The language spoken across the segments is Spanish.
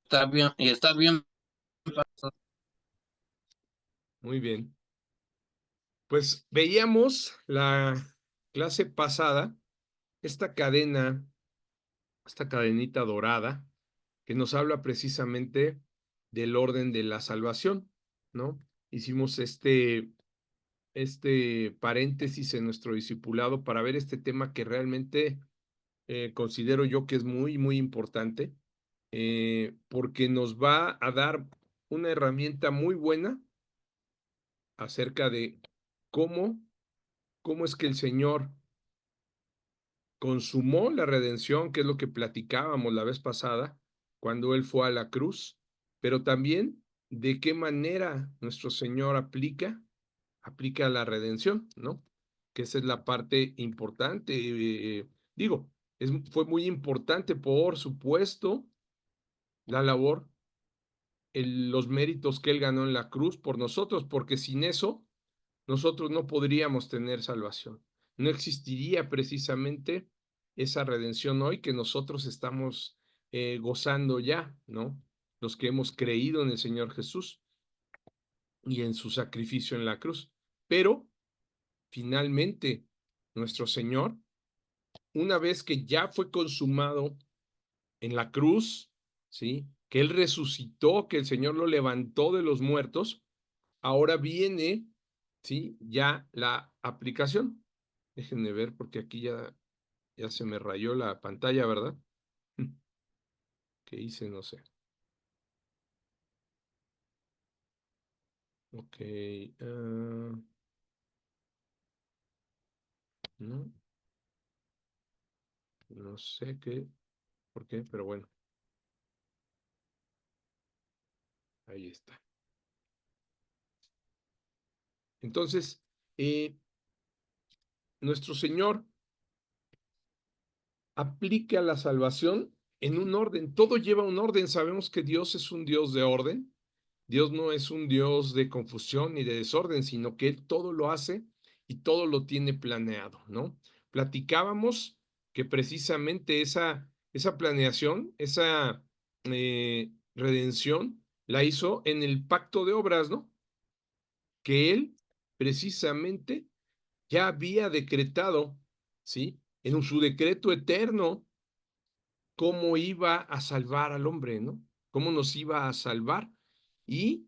está bien. Muy bien. Pues veíamos la clase pasada esta cadena, esta cadenita dorada que nos habla precisamente del orden de la salvación, ¿no? Hicimos este paréntesis en nuestro discipulado para ver este tema que realmente considero yo que es muy, muy importante, porque nos va a dar una herramienta muy buena acerca de cómo, cómo es que el Señor consumó la redención, que es lo que platicábamos la vez pasada, cuando Él fue a la cruz, pero también de qué manera nuestro Señor aplica la redención, ¿no? Que esa es la parte importante. Digo, fue muy importante, por supuesto, la labor, los méritos que Él ganó en la cruz por nosotros, porque sin eso nosotros no podríamos tener salvación. No existiría precisamente esa redención hoy que nosotros estamos gozando ya, ¿no? Los que hemos creído en el Señor Jesús y en su sacrificio en la cruz. Pero finalmente, nuestro Señor, una vez que ya fue consumado en la cruz, ¿sí? Que Él resucitó, que el Señor lo levantó de los muertos, ahora viene, ¿sí? Ya la aplicación. Déjenme ver porque aquí ya se me rayó la pantalla, ¿verdad? ¿Qué hice? No sé. Ok. No, no sé por qué, pero bueno, ahí está. Entonces, nuestro Señor aplica la salvación en un orden. Todo lleva un orden. Sabemos que Dios es un Dios de orden. Dios no es un Dios de confusión ni de desorden, sino que Él todo lo hace y todo lo tiene planeado, ¿no? Platicábamos que precisamente esa planeación, esa redención, la hizo en el pacto de obras, ¿no? Que Él precisamente ya había decretado, ¿sí? En su decreto eterno, cómo iba a salvar al hombre, ¿no? Cómo nos iba a salvar. Y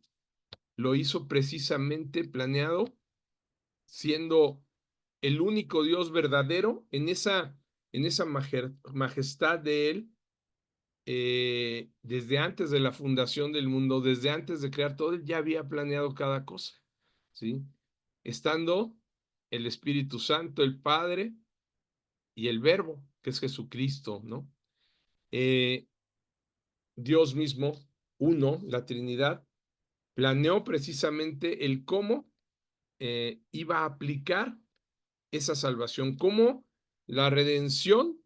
lo hizo precisamente planeado, siendo el único Dios verdadero en esa majestad de Él, desde antes de la fundación del mundo, desde antes de crear todo, Él ya había planeado cada cosa, ¿sí? Estando el Espíritu Santo, el Padre y el Verbo, que es Jesucristo, ¿no? Eh, Dios mismo, uno, la Trinidad, planeó precisamente el cómo iba a aplicar esa salvación, cómo la redención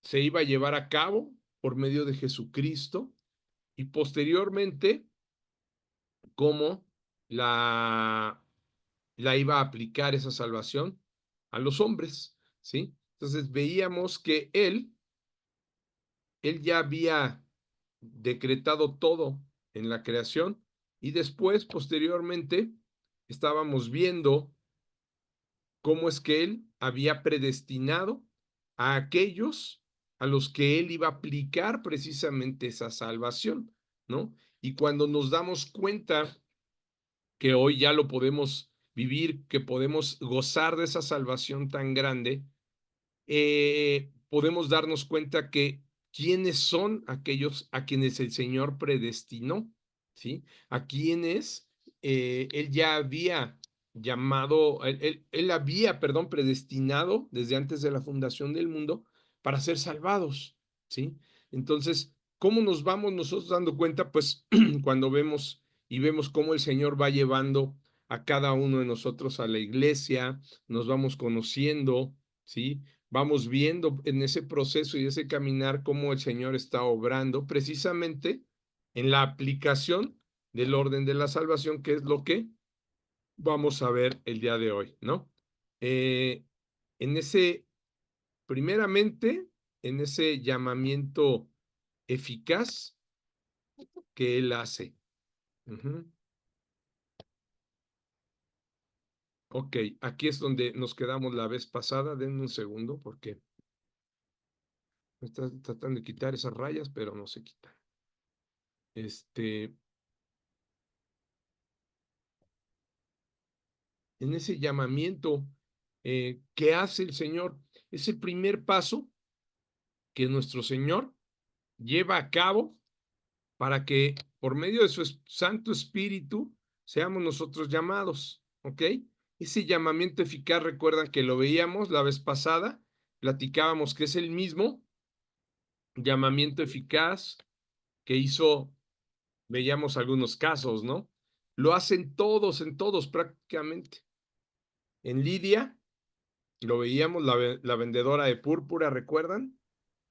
se iba a llevar a cabo por medio de Jesucristo y posteriormente cómo la, la iba a aplicar esa salvación a los hombres, ¿sí? Entonces veíamos que él ya había decretado todo en la creación y después, posteriormente, estábamos viendo cómo es que él había predestinado a aquellos a los que él iba a aplicar precisamente esa salvación, ¿no? Y cuando nos damos cuenta que hoy ya lo podemos vivir, que podemos gozar de esa salvación tan grande, podemos darnos cuenta que quiénes son aquellos a quienes el Señor predestinó, ¿sí? A quienes Él ya había llamado, él había, perdón, predestinado desde antes de la fundación del mundo para ser salvados, ¿sí? Entonces, ¿cómo nos vamos nosotros dando cuenta? Pues cuando vemos cómo el Señor va llevando a cada uno de nosotros a la iglesia, nos vamos conociendo, ¿sí? Vamos viendo en ese proceso y ese caminar cómo el Señor está obrando precisamente en la aplicación del orden de la salvación, que es lo que vamos a ver el día de hoy, ¿no? Eh, en ese, primeramente, en ese llamamiento eficaz que Él hace. Ok, aquí es donde nos quedamos la vez pasada. Denme un segundo porque me está tratando de quitar esas rayas, pero no se quitan. En ese llamamiento que hace el Señor, es el primer paso que nuestro Señor lleva a cabo para que por medio de su Santo Espíritu seamos nosotros llamados, ¿ok? Ese llamamiento eficaz, recuerdan que lo veíamos la vez pasada, platicábamos que es el mismo llamamiento eficaz que hizo, veíamos algunos casos, ¿no? Lo hacen todos, en todos prácticamente. En Lidia, lo veíamos, la vendedora de púrpura, ¿recuerdan?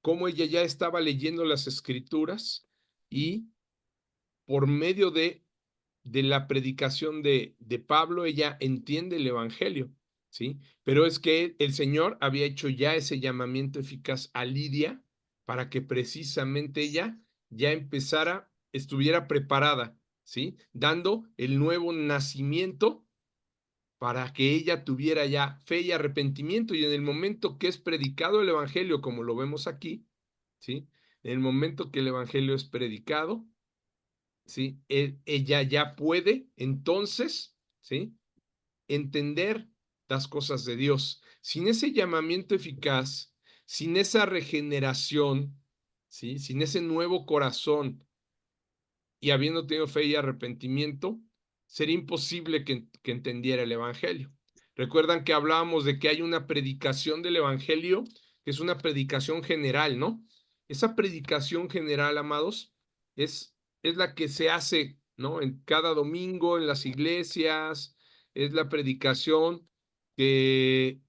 Cómo ella ya estaba leyendo las escrituras y por medio de la predicación de Pablo, ella entiende el Evangelio, ¿sí? Pero es que el Señor había hecho ya ese llamamiento eficaz a Lidia para que precisamente ella ya empezara, estuviera preparada, ¿sí? Dando el nuevo nacimiento para que ella tuviera ya fe y arrepentimiento, y en el momento que es predicado el Evangelio, como lo vemos aquí, ¿sí? En el momento que el Evangelio es predicado, ¿sí? Ella ya puede entonces, ¿sí? Entender las cosas de Dios. Sin ese llamamiento eficaz, sin esa regeneración, ¿sí? Sin ese nuevo corazón y habiendo tenido fe y arrepentimiento, sería imposible que entendiera el Evangelio. Recuerdan que hablábamos de que hay una predicación del Evangelio, que es una predicación general, ¿no? Esa predicación general, amados, es la que se hace, ¿no? En cada domingo, en las iglesias, es la predicación que,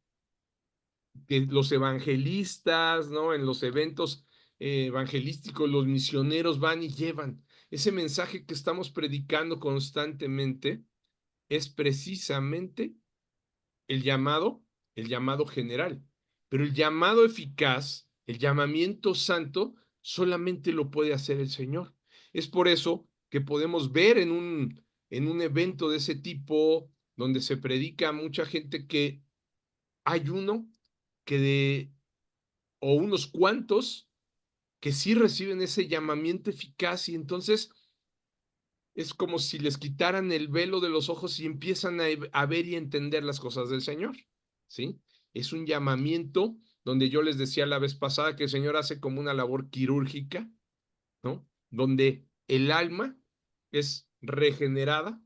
que los evangelistas, ¿no? En los eventos evangelísticos, los misioneros van y llevan. Ese mensaje que estamos predicando constantemente es precisamente el llamado, el llamado general. Pero el llamado eficaz, el llamamiento santo, solamente lo puede hacer el Señor. Es por eso que podemos ver en un evento de ese tipo, donde se predica a mucha gente, que hay uno que o unos cuantos que sí reciben ese llamamiento eficaz, y entonces es como si les quitaran el velo de los ojos y empiezan a ver y entender las cosas del Señor, ¿sí? Es un llamamiento donde yo les decía la vez pasada que el Señor hace como una labor quirúrgica, ¿no? Donde el alma es regenerada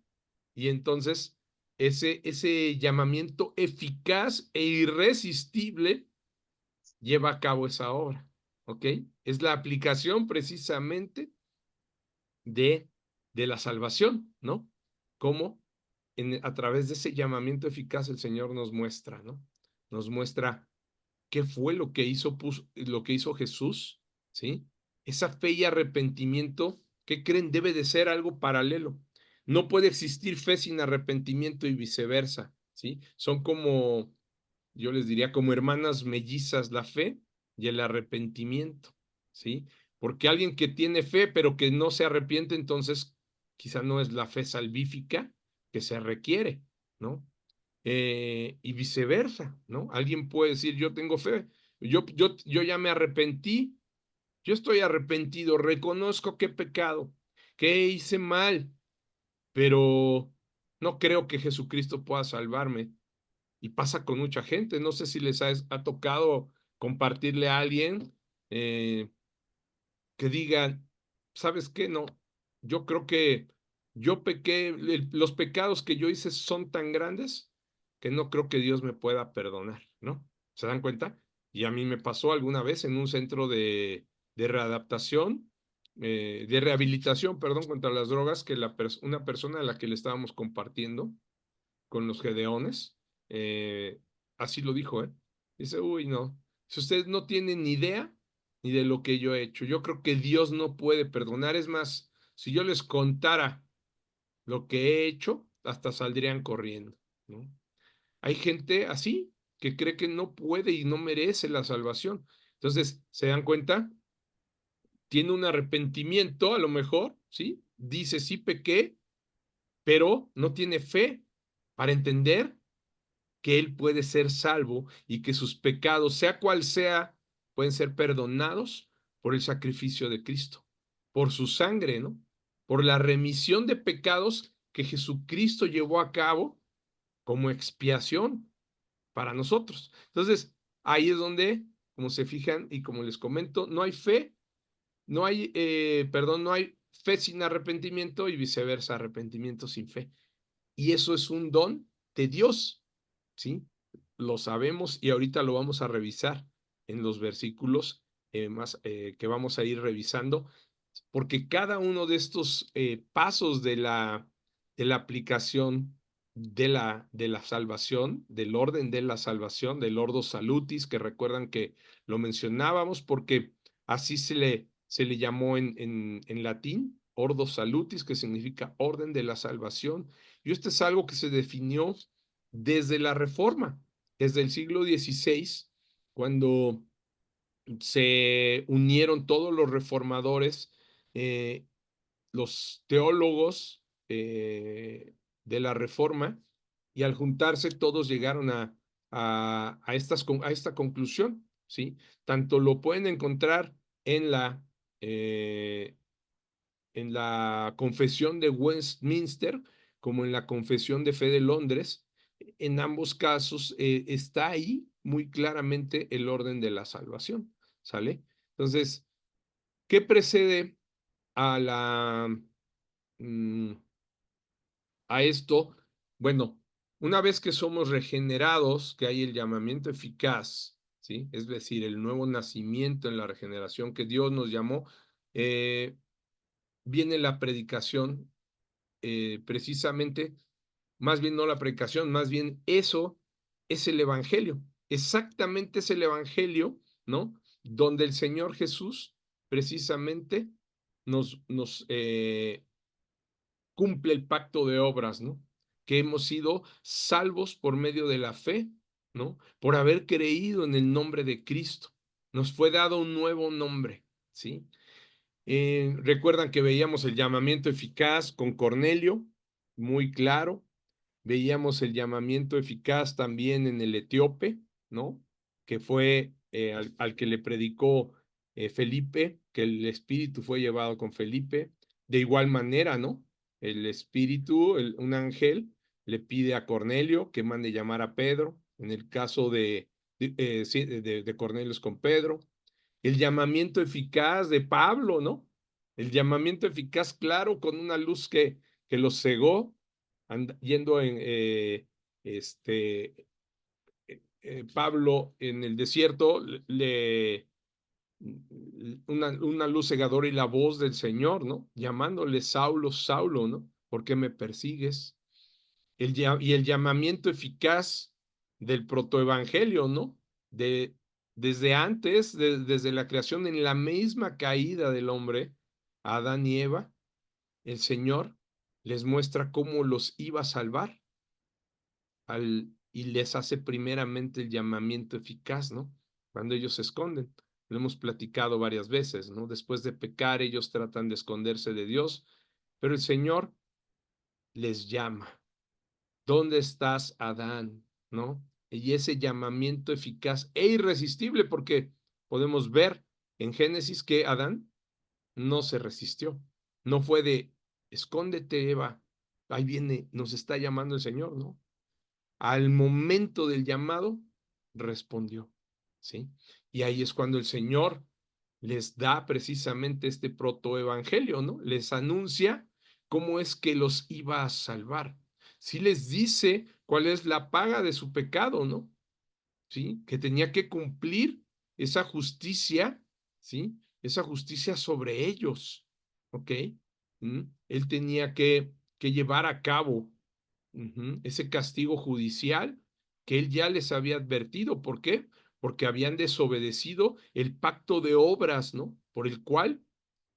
y entonces ese llamamiento eficaz e irresistible lleva a cabo esa obra, ¿ok? Es la aplicación precisamente de, de la salvación, ¿no? Cómo a través de ese llamamiento eficaz el Señor nos muestra, ¿no? Nos muestra qué fue lo que hizo Jesús, ¿sí? Esa fe y arrepentimiento, ¿qué creen? Debe de ser algo paralelo. No puede existir fe sin arrepentimiento y viceversa, ¿sí? Son como, yo les diría, como hermanas mellizas, la fe y el arrepentimiento, ¿sí? Porque alguien que tiene fe pero que no se arrepiente, entonces quizá no es la fe salvífica que se requiere, ¿no? Y viceversa, ¿no? Alguien puede decir, yo tengo fe, yo ya me arrepentí, yo estoy arrepentido, reconozco que he pecado, que hice mal, pero no creo que Jesucristo pueda salvarme. Y pasa con mucha gente. No sé si les ha tocado compartirle a alguien eh, que digan, ¿sabes qué? No, yo creo que yo pequé, los pecados que yo hice son tan grandes que no creo que Dios me pueda perdonar, ¿no? ¿Se dan cuenta? Y a mí me pasó alguna vez en un centro de readaptación, de rehabilitación, perdón, contra las drogas, que una persona a la que le estábamos compartiendo con los Gedeones, eh, así lo dijo, ¿eh? Dice, uy, no, si ustedes no tienen ni idea ni de lo que yo he hecho, yo creo que Dios no puede perdonar, es más, si yo les contara lo que he hecho, hasta saldrían corriendo, ¿no? Hay gente así que cree que no puede y no merece la salvación. Entonces, ¿se dan cuenta? tiene un arrepentimiento, a lo mejor, ¿sí? Dice, sí pequé, pero no tiene fe para entender que él puede ser salvo y que sus pecados, sea cual sea, pueden ser perdonados por el sacrificio de Cristo, por su sangre, ¿no? Por la remisión de pecados que Jesucristo llevó a cabo como expiación para nosotros. Entonces, ahí es donde, como se fijan y como les comento, no hay fe, no hay fe sin arrepentimiento y viceversa, arrepentimiento sin fe. Y eso es un don de Dios, ¿sí? Lo sabemos y ahorita lo vamos a revisar en los versículos que vamos a ir revisando, porque cada uno de estos pasos de la aplicación de la salvación, del orden de la salvación, del ordo salutis, que recuerdan que lo mencionábamos, porque así se le llamó en latín, ordo salutis, que significa orden de la salvación. Y esto es algo que se definió desde la Reforma, desde el siglo XVI, cuando se unieron todos los reformadores, eh, los teólogos de la Reforma, y al juntarse todos llegaron a esta conclusión, ¿sí? Tanto lo pueden encontrar en eh, en la Confesión de Westminster como en la Confesión de Fe de Londres. En ambos casos está ahí muy claramente el orden de la salvación, ¿sale? Entonces, ¿qué precede a mm, a esto? Bueno, una vez que somos regenerados, que hay el llamamiento eficaz, ¿sí? Es decir, el nuevo nacimiento en la regeneración que Dios nos llamó, viene la predicación, precisamente, más bien no la predicación, más bien eso es el Evangelio, exactamente es el Evangelio, ¿no? Donde el Señor Jesús precisamente nos cumple el pacto de obras, ¿no? Que hemos sido salvos por medio de la fe, ¿no? Por haber creído en el nombre de Cristo. Nos fue dado un nuevo nombre, ¿sí? Recuerdan que veíamos el llamamiento eficaz con Cornelio, muy claro. Veíamos el llamamiento eficaz también en el etíope, ¿no? Que fue al que le predicó Felipe, que el espíritu fue llevado con Felipe. De igual manera, ¿no? El espíritu, un ángel, le pide a Cornelio que mande llamar a Pedro. En el caso sí, de Cornelio es con Pedro. El llamamiento eficaz de Pablo, ¿no? El llamamiento eficaz, claro, con una luz que los cegó, yendo este, Pablo en el desierto, una luz cegadora y la voz del Señor, ¿no? Llamándole Saulo, Saulo, ¿no? ¿Por qué me persigues? Y el llamamiento eficaz del protoevangelio, ¿no? De, desde antes, desde la creación, en la misma caída del hombre, Adán y Eva, el Señor les muestra cómo los iba a salvar y les hace primeramente el llamamiento eficaz, ¿no? Cuando ellos se esconden. Lo hemos platicado varias veces, ¿no? Después de pecar, ellos tratan de esconderse de Dios, pero el Señor les llama. ¿Dónde estás, Adán? ¿No? Y ese llamamiento eficaz e irresistible, porque podemos ver en Génesis que Adán no se resistió. No fue de, escóndete, Eva, ahí viene, nos está llamando el Señor, ¿no? Al momento del llamado, respondió, ¿sí? Y ahí es cuando el Señor les da precisamente este protoevangelio, ¿no? Les anuncia cómo es que los iba a salvar. Sí les dice cuál es la paga de su pecado, ¿no? ¿Sí? Que tenía que cumplir esa justicia, ¿sí? Esa justicia sobre ellos, ¿ok? Él tenía que llevar a cabo ese castigo judicial que él ya les había advertido. ¿Por qué? Porque habían desobedecido el pacto de obras, ¿no? Por el cual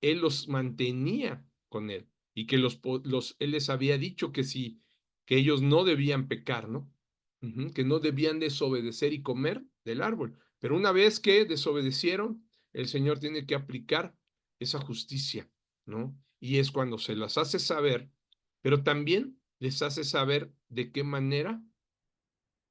él los mantenía con él y que él les había dicho que ellos no debían pecar, ¿no? Que no debían desobedecer y comer del árbol. Pero una vez que desobedecieron, el Señor tiene que aplicar esa justicia, ¿no? Y es cuando se las hace saber, pero también les hace saber de qué manera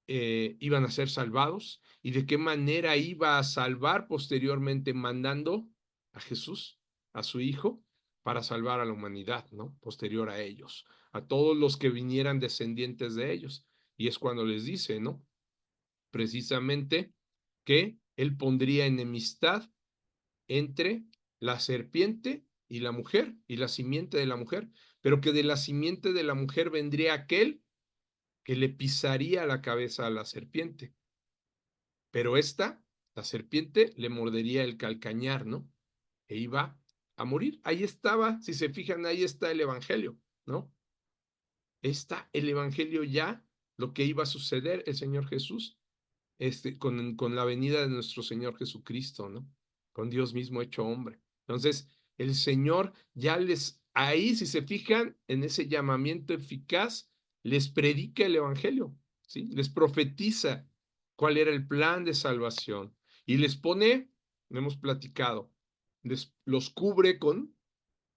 iban a ser salvados y de qué manera iba a salvar posteriormente mandando a Jesús, a su Hijo, para salvar a la humanidad, ¿no? Posterior a ellos, a todos los que vinieran descendientes de ellos. Y es cuando les dice, ¿no? Precisamente que Él pondría enemistad entre la serpiente y la mujer, y la simiente de la mujer, pero que de la simiente de la mujer vendría aquel que le pisaría la cabeza a la serpiente. Pero esta, la serpiente, le mordería el calcañar, ¿no? E iba a morir. Ahí estaba, si se fijan, ahí está el Evangelio, ¿no? Está el Evangelio ya, lo que iba a suceder, el Señor Jesús, con la venida de nuestro Señor Jesucristo, ¿no? Con Dios mismo hecho hombre. Entonces, el Señor ya ahí si se fijan en ese llamamiento eficaz, les predica el Evangelio, ¿sí? Les profetiza cuál era el plan de salvación y les pone, lo hemos platicado, los cubre con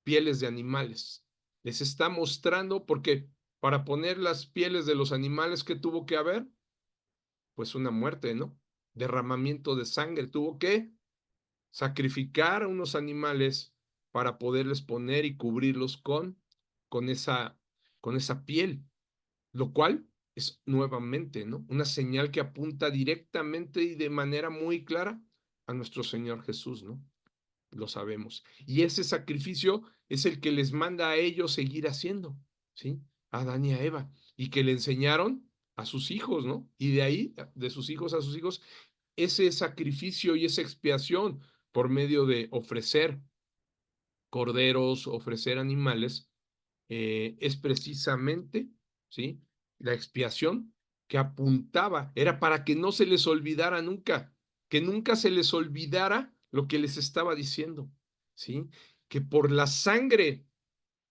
pieles de animales. Les está mostrando, porque para poner las pieles de los animales que tuvo que haber, pues una muerte, ¿no? Derramamiento de sangre. Tuvo que sacrificar a unos animales para poderles poner y cubrirlos con esa, con esa piel, lo cual es nuevamente, ¿no? Una señal que apunta directamente y de manera muy clara a nuestro Señor Jesús, ¿no? Lo sabemos. Y ese sacrificio es el que les manda a ellos seguir haciendo, ¿sí? A Adán y a Eva, y que le enseñaron a sus hijos, ¿no? Y de ahí, de sus hijos a sus hijos, ese sacrificio y esa expiación por medio de ofrecer corderos, ofrecer animales, es precisamente, ¿sí? La expiación que apuntaba, era para que no se les olvidara nunca, que nunca se les olvidara lo que les estaba diciendo, ¿sí? Que por la sangre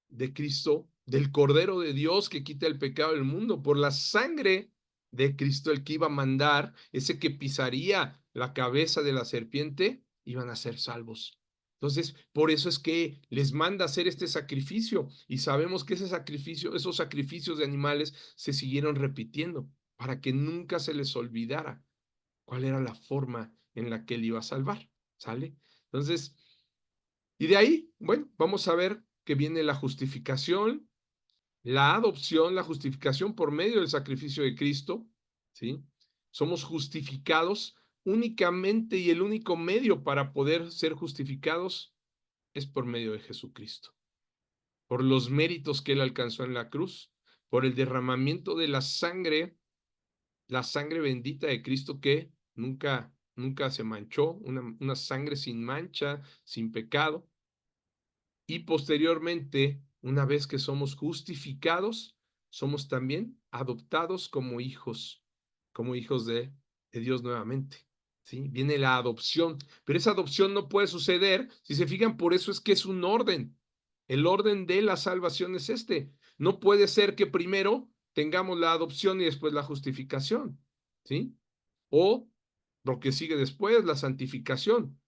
de Cristo, del Cordero de Dios que quita el pecado del mundo, por la sangre de Cristo, el que iba a mandar, ese que pisaría la cabeza de la serpiente, iban a ser salvos. Entonces, por eso es que les manda hacer este sacrificio y sabemos que ese sacrificio, esos sacrificios de animales se siguieron repitiendo para que nunca se les olvidara cuál era la forma en la que él iba a salvar, ¿sale? Entonces, y de ahí, bueno, vamos a ver que viene la justificación, la adopción, la justificación por medio del sacrificio de Cristo, ¿sí? Somos justificados únicamente, y el único medio para poder ser justificados es por medio de Jesucristo, por los méritos que él alcanzó en la cruz, por el derramamiento de la sangre bendita de Cristo que nunca se manchó, una sangre sin mancha, sin pecado. Y posteriormente, una vez que somos justificados, somos también adoptados como hijos de Dios nuevamente. ¿Sí? Viene la adopción, pero esa adopción no puede suceder, si se fijan, por eso es que es un orden. El orden de la salvación es este. No puede ser que primero tengamos la adopción y después la justificación, ¿sí? O lo que sigue después, la santificación,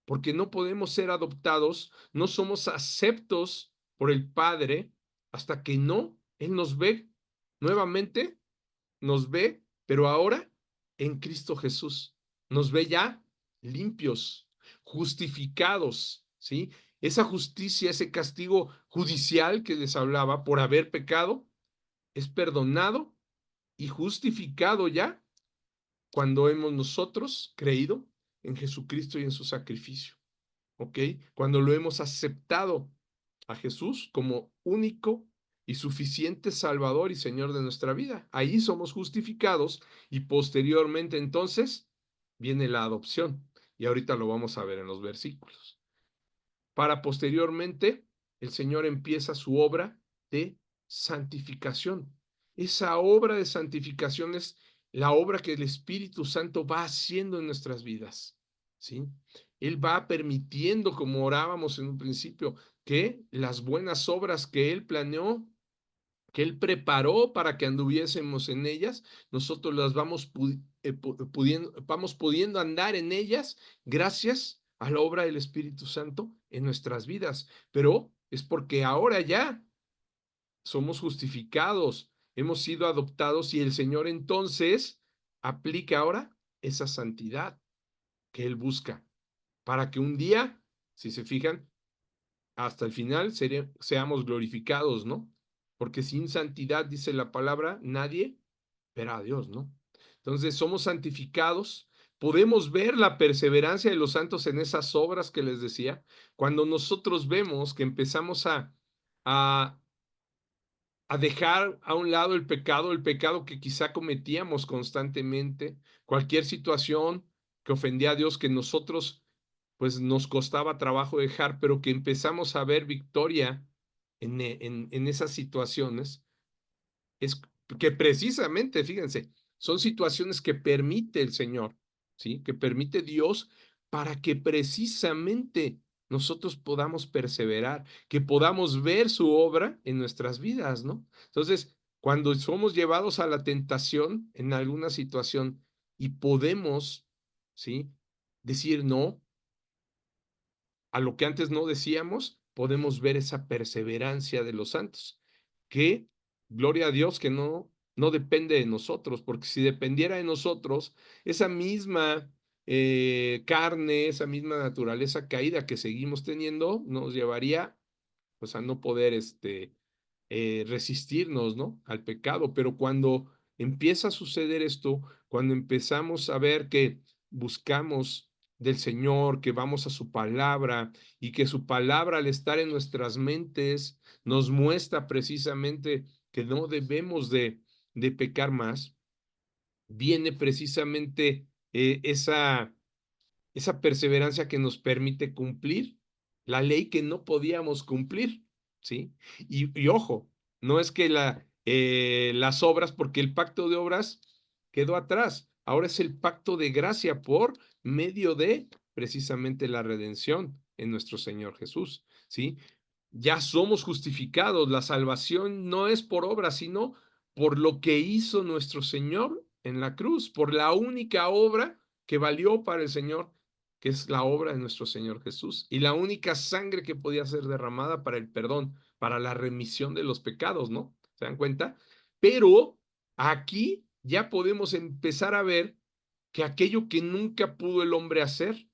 porque no podemos ser adoptados, no somos aceptos por el Padre hasta que no, Él nos ve nuevamente, nos ve, pero ahora en Cristo Jesús. Nos ve ya limpios, justificados, ¿sí? Esa justicia, ese castigo judicial que les hablaba por haber pecado, es perdonado y justificado ya cuando hemos nosotros creído en Jesucristo y en su sacrificio. ¿Ok? Cuando lo hemos aceptado a Jesús como único y suficiente Salvador y Señor de nuestra vida. Ahí somos justificados y posteriormente entonces viene la adopción. Y ahorita lo vamos a ver en los versículos. Para posteriormente el Señor empieza su obra de santificación. Esa obra de santificación es la obra que el Espíritu Santo va haciendo en nuestras vidas, ¿sí? Él va permitiendo, como orábamos en un principio, que las buenas obras que Él planeó, que Él preparó para que anduviésemos en ellas, nosotros las vamos pudiendo andar en ellas gracias a la obra del Espíritu Santo en nuestras vidas, pero es porque ahora ya somos justificados, hemos sido adoptados y el Señor entonces aplica ahora esa santidad que Él busca para que un día, si se fijan, hasta el final seamos glorificados, ¿no? Porque sin santidad, dice la palabra, nadie verá a Dios, ¿no? Entonces somos santificados, podemos ver la perseverancia de los santos en esas obras que les decía, cuando nosotros vemos que empezamos a, a dejar a un lado el pecado que quizá cometíamos constantemente, cualquier situación que ofendía a Dios que nosotros pues nos costaba trabajo dejar, pero que empezamos a ver victoria en esas situaciones, es que precisamente, fíjense, son situaciones que permite el Señor, ¿sí? Que permite Dios para que precisamente nosotros podamos perseverar, que podamos ver su obra en nuestras vidas, ¿no? Entonces, cuando somos llevados a la tentación en alguna situación y podemos, ¿sí? Decir no, a lo que antes no decíamos, podemos ver esa perseverancia de los santos, que, gloria a Dios, que no depende de nosotros, porque si dependiera de nosotros, esa misma carne, esa misma naturaleza caída que seguimos teniendo, nos llevaría pues a no poder resistirnos, ¿no? Al pecado. Pero cuando empieza a suceder esto, cuando empezamos a ver que buscamos del Señor, que vamos a su palabra y que su palabra al estar en nuestras mentes nos muestra precisamente que no debemos de pecar más, viene precisamente esa perseverancia que nos permite cumplir la ley que no podíamos cumplir, ¿sí? Y ojo, no es que las obras, porque el pacto de obras quedó atrás, ahora es el pacto de gracia por medio de precisamente la redención en nuestro Señor Jesús, ¿sí? Ya somos justificados, la salvación no es por obra, sino por lo que hizo nuestro Señor en la cruz, por la única obra que valió para el Señor, que es la obra de nuestro Señor Jesús, y la única sangre que podía ser derramada para el perdón, para la remisión de los pecados, ¿no? ¿Se dan cuenta? Pero aquí ya podemos empezar a ver que aquello que nunca pudo el hombre hacer,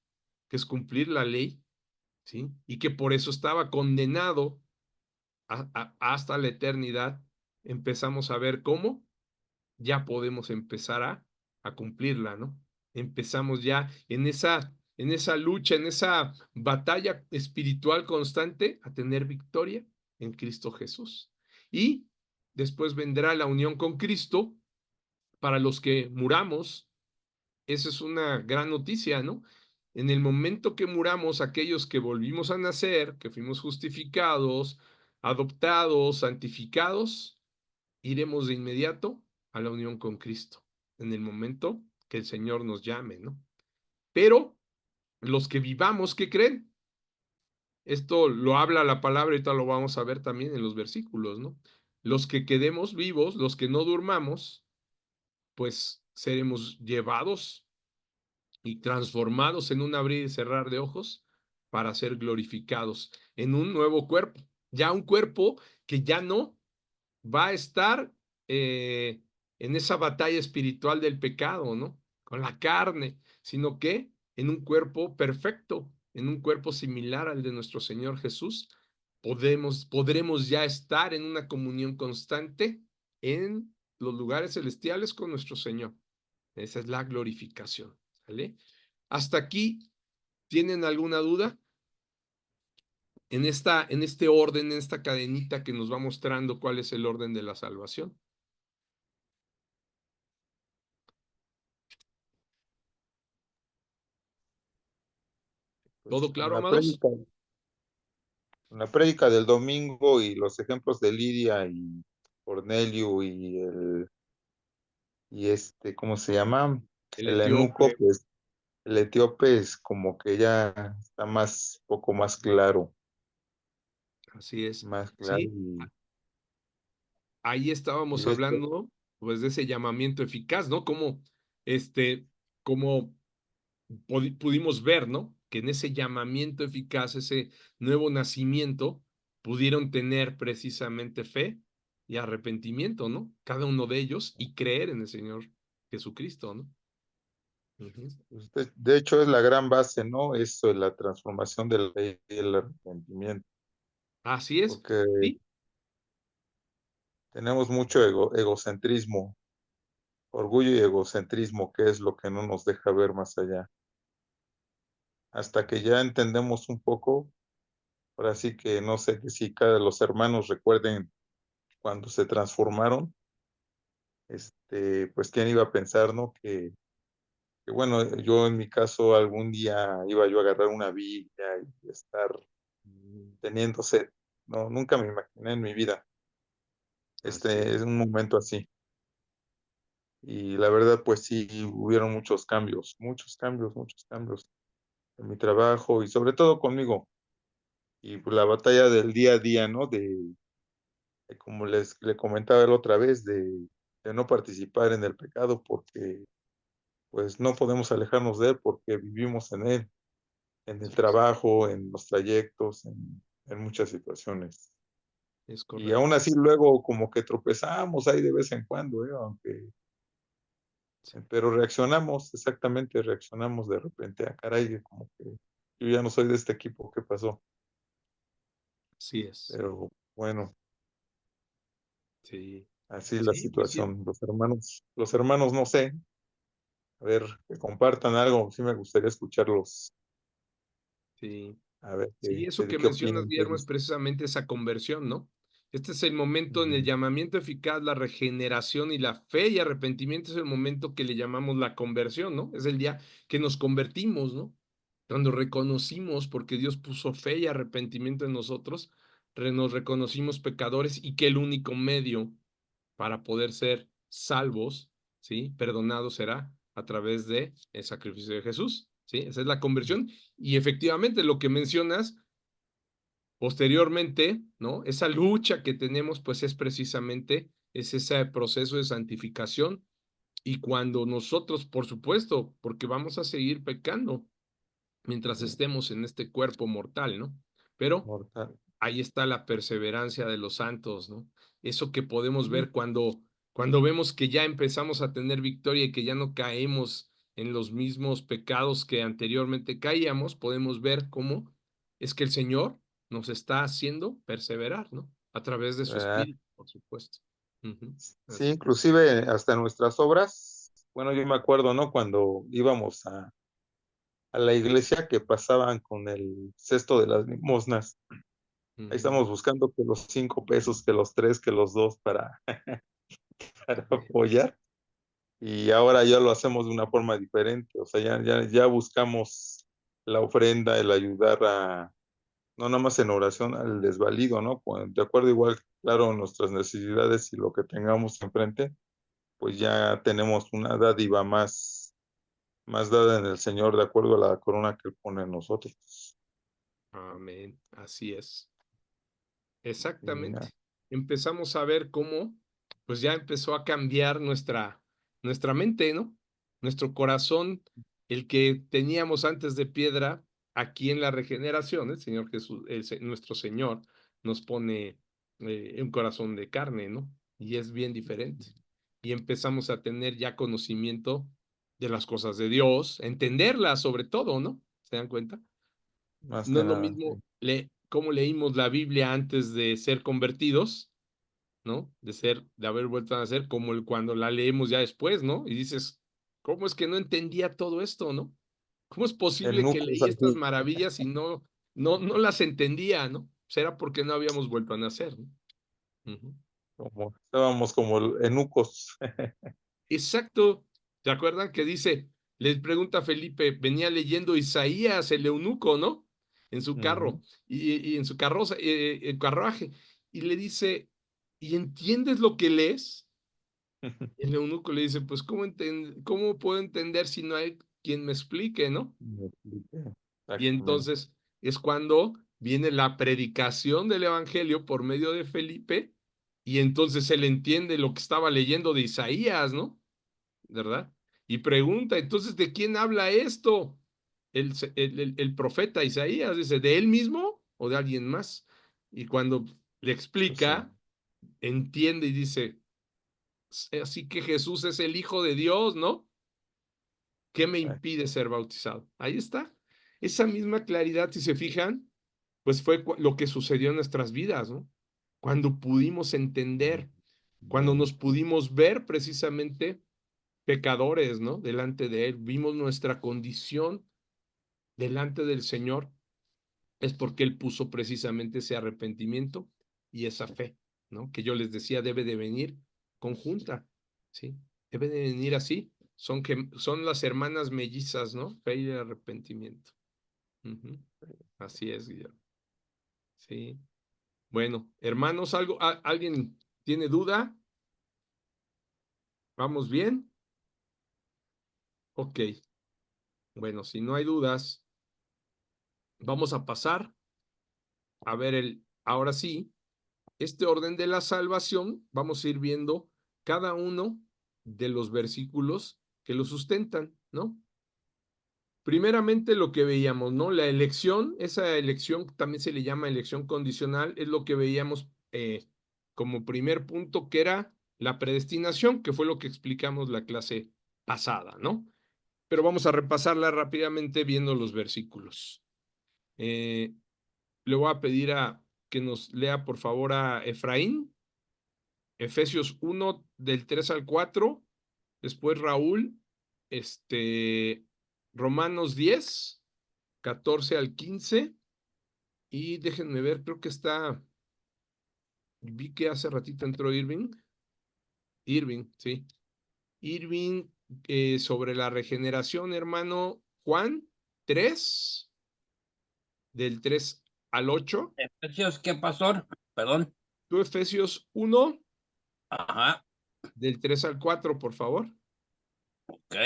que es cumplir la ley, ¿sí? Y que por eso estaba condenado hasta la eternidad, empezamos a ver cómo ya podemos empezar a cumplirla, ¿no? Empezamos ya en esa lucha, en esa batalla espiritual constante a tener victoria en Cristo Jesús. Y después vendrá la unión con Cristo para los que muramos. Esa es una gran noticia, ¿no? En el momento que muramos, aquellos que volvimos a nacer, que fuimos justificados, adoptados, santificados, iremos de inmediato a la unión con Cristo, en el momento que el Señor nos llame, ¿no? Pero los que vivamos, ¿qué creen? Esto lo habla la palabra, y ahorita lo vamos a ver también en los versículos, ¿no? Los que quedemos vivos, los que no durmamos, pues seremos llevados y transformados en un abrir y cerrar de ojos para ser glorificados en un nuevo cuerpo, ya un cuerpo que ya no va a estar en esa batalla espiritual del pecado, ¿no? Con la carne, sino que en un cuerpo perfecto, en un cuerpo similar al de nuestro Señor Jesús, podremos ya estar en una comunión constante en los lugares celestiales con nuestro Señor. Esa es la glorificación, ¿vale? Hasta aquí, ¿tienen alguna duda? En este orden, en esta cadenita que nos va mostrando cuál es el orden de la salvación. Pues ¿Todo claro, amados? con la prédica del domingo y los ejemplos de Lidia y Cornelio y ¿cómo se llama? El El eunuco, etíope, pues el etíope es como que ya está poco así es. más claro Sí, ahí y estábamos después, hablando, pues, de ese llamamiento eficaz, ¿no? Como, este, como pudimos ver, ¿no? que en ese llamamiento eficaz, ese nuevo nacimiento, pudieron tener precisamente fe y arrepentimiento, ¿no? Cada uno de ellos y creer en el Señor Jesucristo, ¿no? Ujú. Pues, de hecho, es la gran base, ¿no? Eso, la transformación de la ley y el arrepentimiento, Así es, porque sí, tenemos mucho egocentrismo, orgullo y egocentrismo, que es lo que no nos deja ver más allá. Hasta que ya entendemos un poco, ahora sí que no sé que si cada los hermanos recuerden cuando se transformaron, pues quién iba a pensar, ¿no? Que bueno, yo en mi caso algún día iba yo a agarrar una Biblia y estar teniendo sed. No, nunca me imaginé en mi vida. así es, Es un momento así. Y la verdad, pues sí, hubieron muchos cambios, muchos cambios, muchos cambios en mi trabajo y sobre todo conmigo. Y pues, la batalla del día a día, ¿no? De como le comentaba la otra vez, de no participar en el pecado porque pues no podemos alejarnos de él porque vivimos en él, en el sí, sí, trabajo, en los trayectos, en muchas situaciones. es Y aún correcto. así luego como que tropezamos ahí de vez en cuando, aunque, Sí, pero reaccionamos, exactamente, reaccionamos de repente, a caray, como que yo ya no soy de este equipo, ¿qué pasó? así es, Pero bueno, sí, así la sí, pues sí, situación. Los hermanos no sé, a ver, que compartan algo, sí me gustaría escucharlos, sí. a ver Sí, eso de que qué mencionas, opinan, qué Guillermo, es dicen. precisamente esa conversión, ¿no? Este es el momento en el Ujú. llamamiento eficaz, la regeneración y la fe y arrepentimiento es el momento que le llamamos la conversión, ¿no? Es el día que nos convertimos, ¿no? Cuando reconocimos, porque Dios puso fe y arrepentimiento en nosotros, nos reconocimos pecadores y que el único medio para poder ser salvos, ¿sí? Perdonados será a través de el sacrificio de Jesús, ¿sí? Esa es la conversión. Y efectivamente, lo que mencionas posteriormente, ¿no? Esa lucha que tenemos, pues es precisamente es ese proceso de santificación. Y cuando nosotros, por supuesto, porque vamos a seguir pecando mientras estemos en este cuerpo mortal, ¿no? Pero Mortal. ahí está la perseverancia de los santos, ¿no? Eso que podemos Sí, ver cuando vemos que ya empezamos a tener victoria y que ya no caemos en los mismos pecados que anteriormente caíamos, podemos ver cómo es que el Señor nos está haciendo perseverar, ¿no? A través de su ¿verdad? Espíritu, por supuesto. Ujú. Sí, Así es. inclusive hasta nuestras obras, bueno, yo me acuerdo, ¿no? Cuando íbamos a la iglesia que pasaban con el cesto de las limosnas. Ahí Ujú. estamos buscando que los 5 pesos, que los tres, que los dos para Sí, apoyar. Y ahora ya lo hacemos de una forma diferente. O sea, ya buscamos la ofrenda, el ayudar no nada más en oración al desvalido, ¿no? De acuerdo igual, claro, nuestras necesidades y lo que tengamos enfrente, pues ya tenemos una dádiva más dada en el Señor, de acuerdo a la corona que Él pone en nosotros. amén. Así es. Y, Exactamente. Empezamos a ver cómo, pues ya empezó a cambiar nuestra mente, ¿no? Nuestro corazón, el que teníamos antes de piedra, aquí en la regeneración, el Señor Jesús, nuestro Señor, nos pone un corazón de carne, ¿no? Y es bien diferente. Y empezamos a tener ya conocimiento de las cosas de Dios, entenderlas sobre todo, ¿no? ¿Se dan cuenta? más No que es lo nada, mismo sí. cómo leímos la Biblia antes de ser convertidos, ¿no? De haber vuelto a nacer, como cuando la leemos ya después, ¿no? Y dices, ¿cómo es que no entendía todo esto, no? ¿Cómo es posible que Eunucos leí estas así, maravillas y no las entendía, ¿no? Será porque no habíamos vuelto a nacer, ¿no? Ujú. como estábamos como eunucos. Exacto. ¿Se acuerdan que dice, les pregunta Felipe, venía leyendo Isaías, el eunuco, ¿no? En su Ujú. carro y en su carroza, el carruaje, y le dice, ¿y entiendes lo que lees? El eunuco le dice, pues, ¿cómo puedo entender si no hay quien me explique, ¿no? Me expliqué, Y exactamente. entonces es cuando viene la predicación del evangelio por medio de Felipe, y entonces él entiende lo que estaba leyendo de Isaías, ¿no? ¿Verdad? Y pregunta, entonces, ¿de quién habla esto? el profeta Isaías, dice, ¿de él mismo o de alguien más? Y cuando le Pues sí, explica, entiende y dice, así que Jesús es el Hijo de Dios, ¿no? ¿Qué me exacto. impide ser bautizado? Ahí está. Esa misma claridad, si se fijan, pues fue lo que sucedió en nuestras vidas, ¿no? Cuando pudimos entender, cuando nos pudimos ver precisamente pecadores, ¿no? Delante de Él, vimos nuestra condición delante del Señor, es porque Él puso precisamente ese arrepentimiento y esa fe, ¿no? Que yo les decía, debe de venir conjunta, ¿sí? Debe de venir así. Son las hermanas mellizas, ¿no? Fe y arrepentimiento. Ujú. Así es, Guillermo. Sí. Bueno, hermanos, ¿alguien tiene duda? ¿Vamos bien? Ok. Bueno, si no hay dudas, vamos a pasar a ver ahora sí, este orden de la salvación, vamos a ir viendo cada uno de los versículos que lo sustentan, ¿no? Primeramente lo que veíamos, ¿no? La elección, esa elección también se le llama elección condicional, es lo que veíamos como primer punto, que era la predestinación, que fue lo que explicamos la clase pasada, ¿no? Pero vamos a repasarla rápidamente viendo los versículos. Le voy a pedir que nos lea por favor a Efraín, Efesios 1 del 3 al 4, después Raúl, Romanos 10, 14 al 15, y déjenme ver, creo que vi que hace ratito entró Irving, sí, Irving, sobre la regeneración, hermano Juan 3, del 3 al 8, Efesios, ¿qué, pastor? Perdón. tú Efesios 1, Ajá, del 3 al 4, por favor. ok.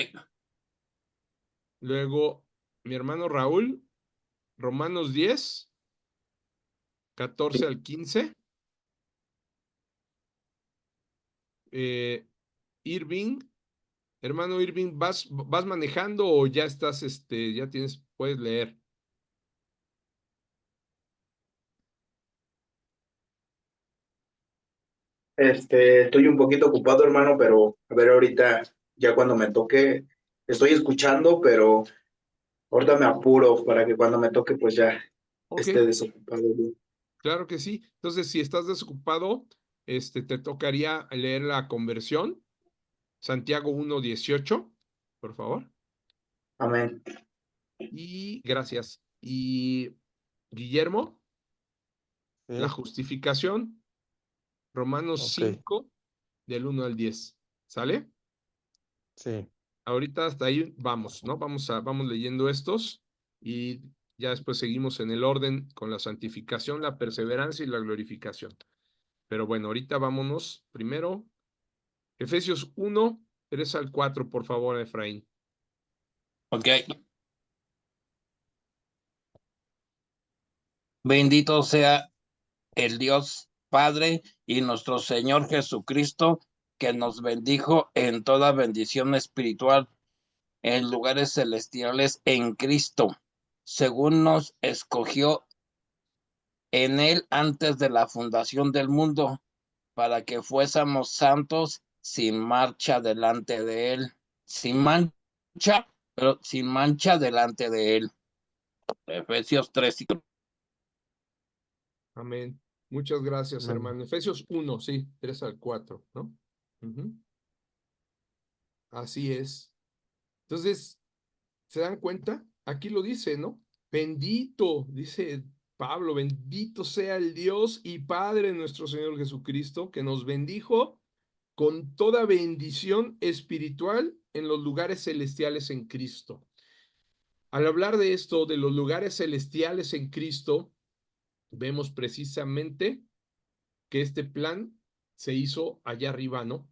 Luego, mi hermano Raúl, Romanos 10, 14 al 15. Eh, Irving, hermano Irving, ¿vas manejando o ya estás, ya puedes leer? Estoy un poquito ocupado, hermano, pero a ver ahorita, ya cuando me toque, estoy escuchando, pero ahorita me apuro para que cuando me toque, pues ya Ok, esté desocupado. claro que sí. Entonces, si estás desocupado, te tocaría leer la conversión, Santiago 1:18, por favor. Amén. Y gracias. Y Guillermo, la Sí, justificación, Romanos ok, 5, del 1 al 10. ¿Sale? sí, Ahorita hasta ahí vamos, ¿no? Vamos leyendo estos y ya después seguimos en el orden con la santificación, la perseverancia y la glorificación. Pero bueno, ahorita vámonos primero. Efesios 1, 3 al 4, por favor, Efraín. Ok. Bendito sea el Dios Padre y nuestro Señor Jesucristo, que nos bendijo en toda bendición espiritual en lugares celestiales en Cristo, según nos escogió en Él antes de la fundación del mundo, para que fuésemos santos sin marcha delante de Él, sin mancha, pero sin mancha delante de Él. Efesios 3. Amén. Muchas gracias, amén. hermano. Efesios 1, sí, 3 al 4, ¿no? Ujú. Así es. Entonces, ¿se dan cuenta? Aquí lo dice, ¿no? Bendito, dice Pablo, bendito sea el Dios y Padre de nuestro Señor Jesucristo, que nos bendijo con toda bendición espiritual en los lugares celestiales en Cristo. Al hablar de esto, de los lugares celestiales en Cristo, vemos precisamente que este plan se hizo allá arriba, ¿no?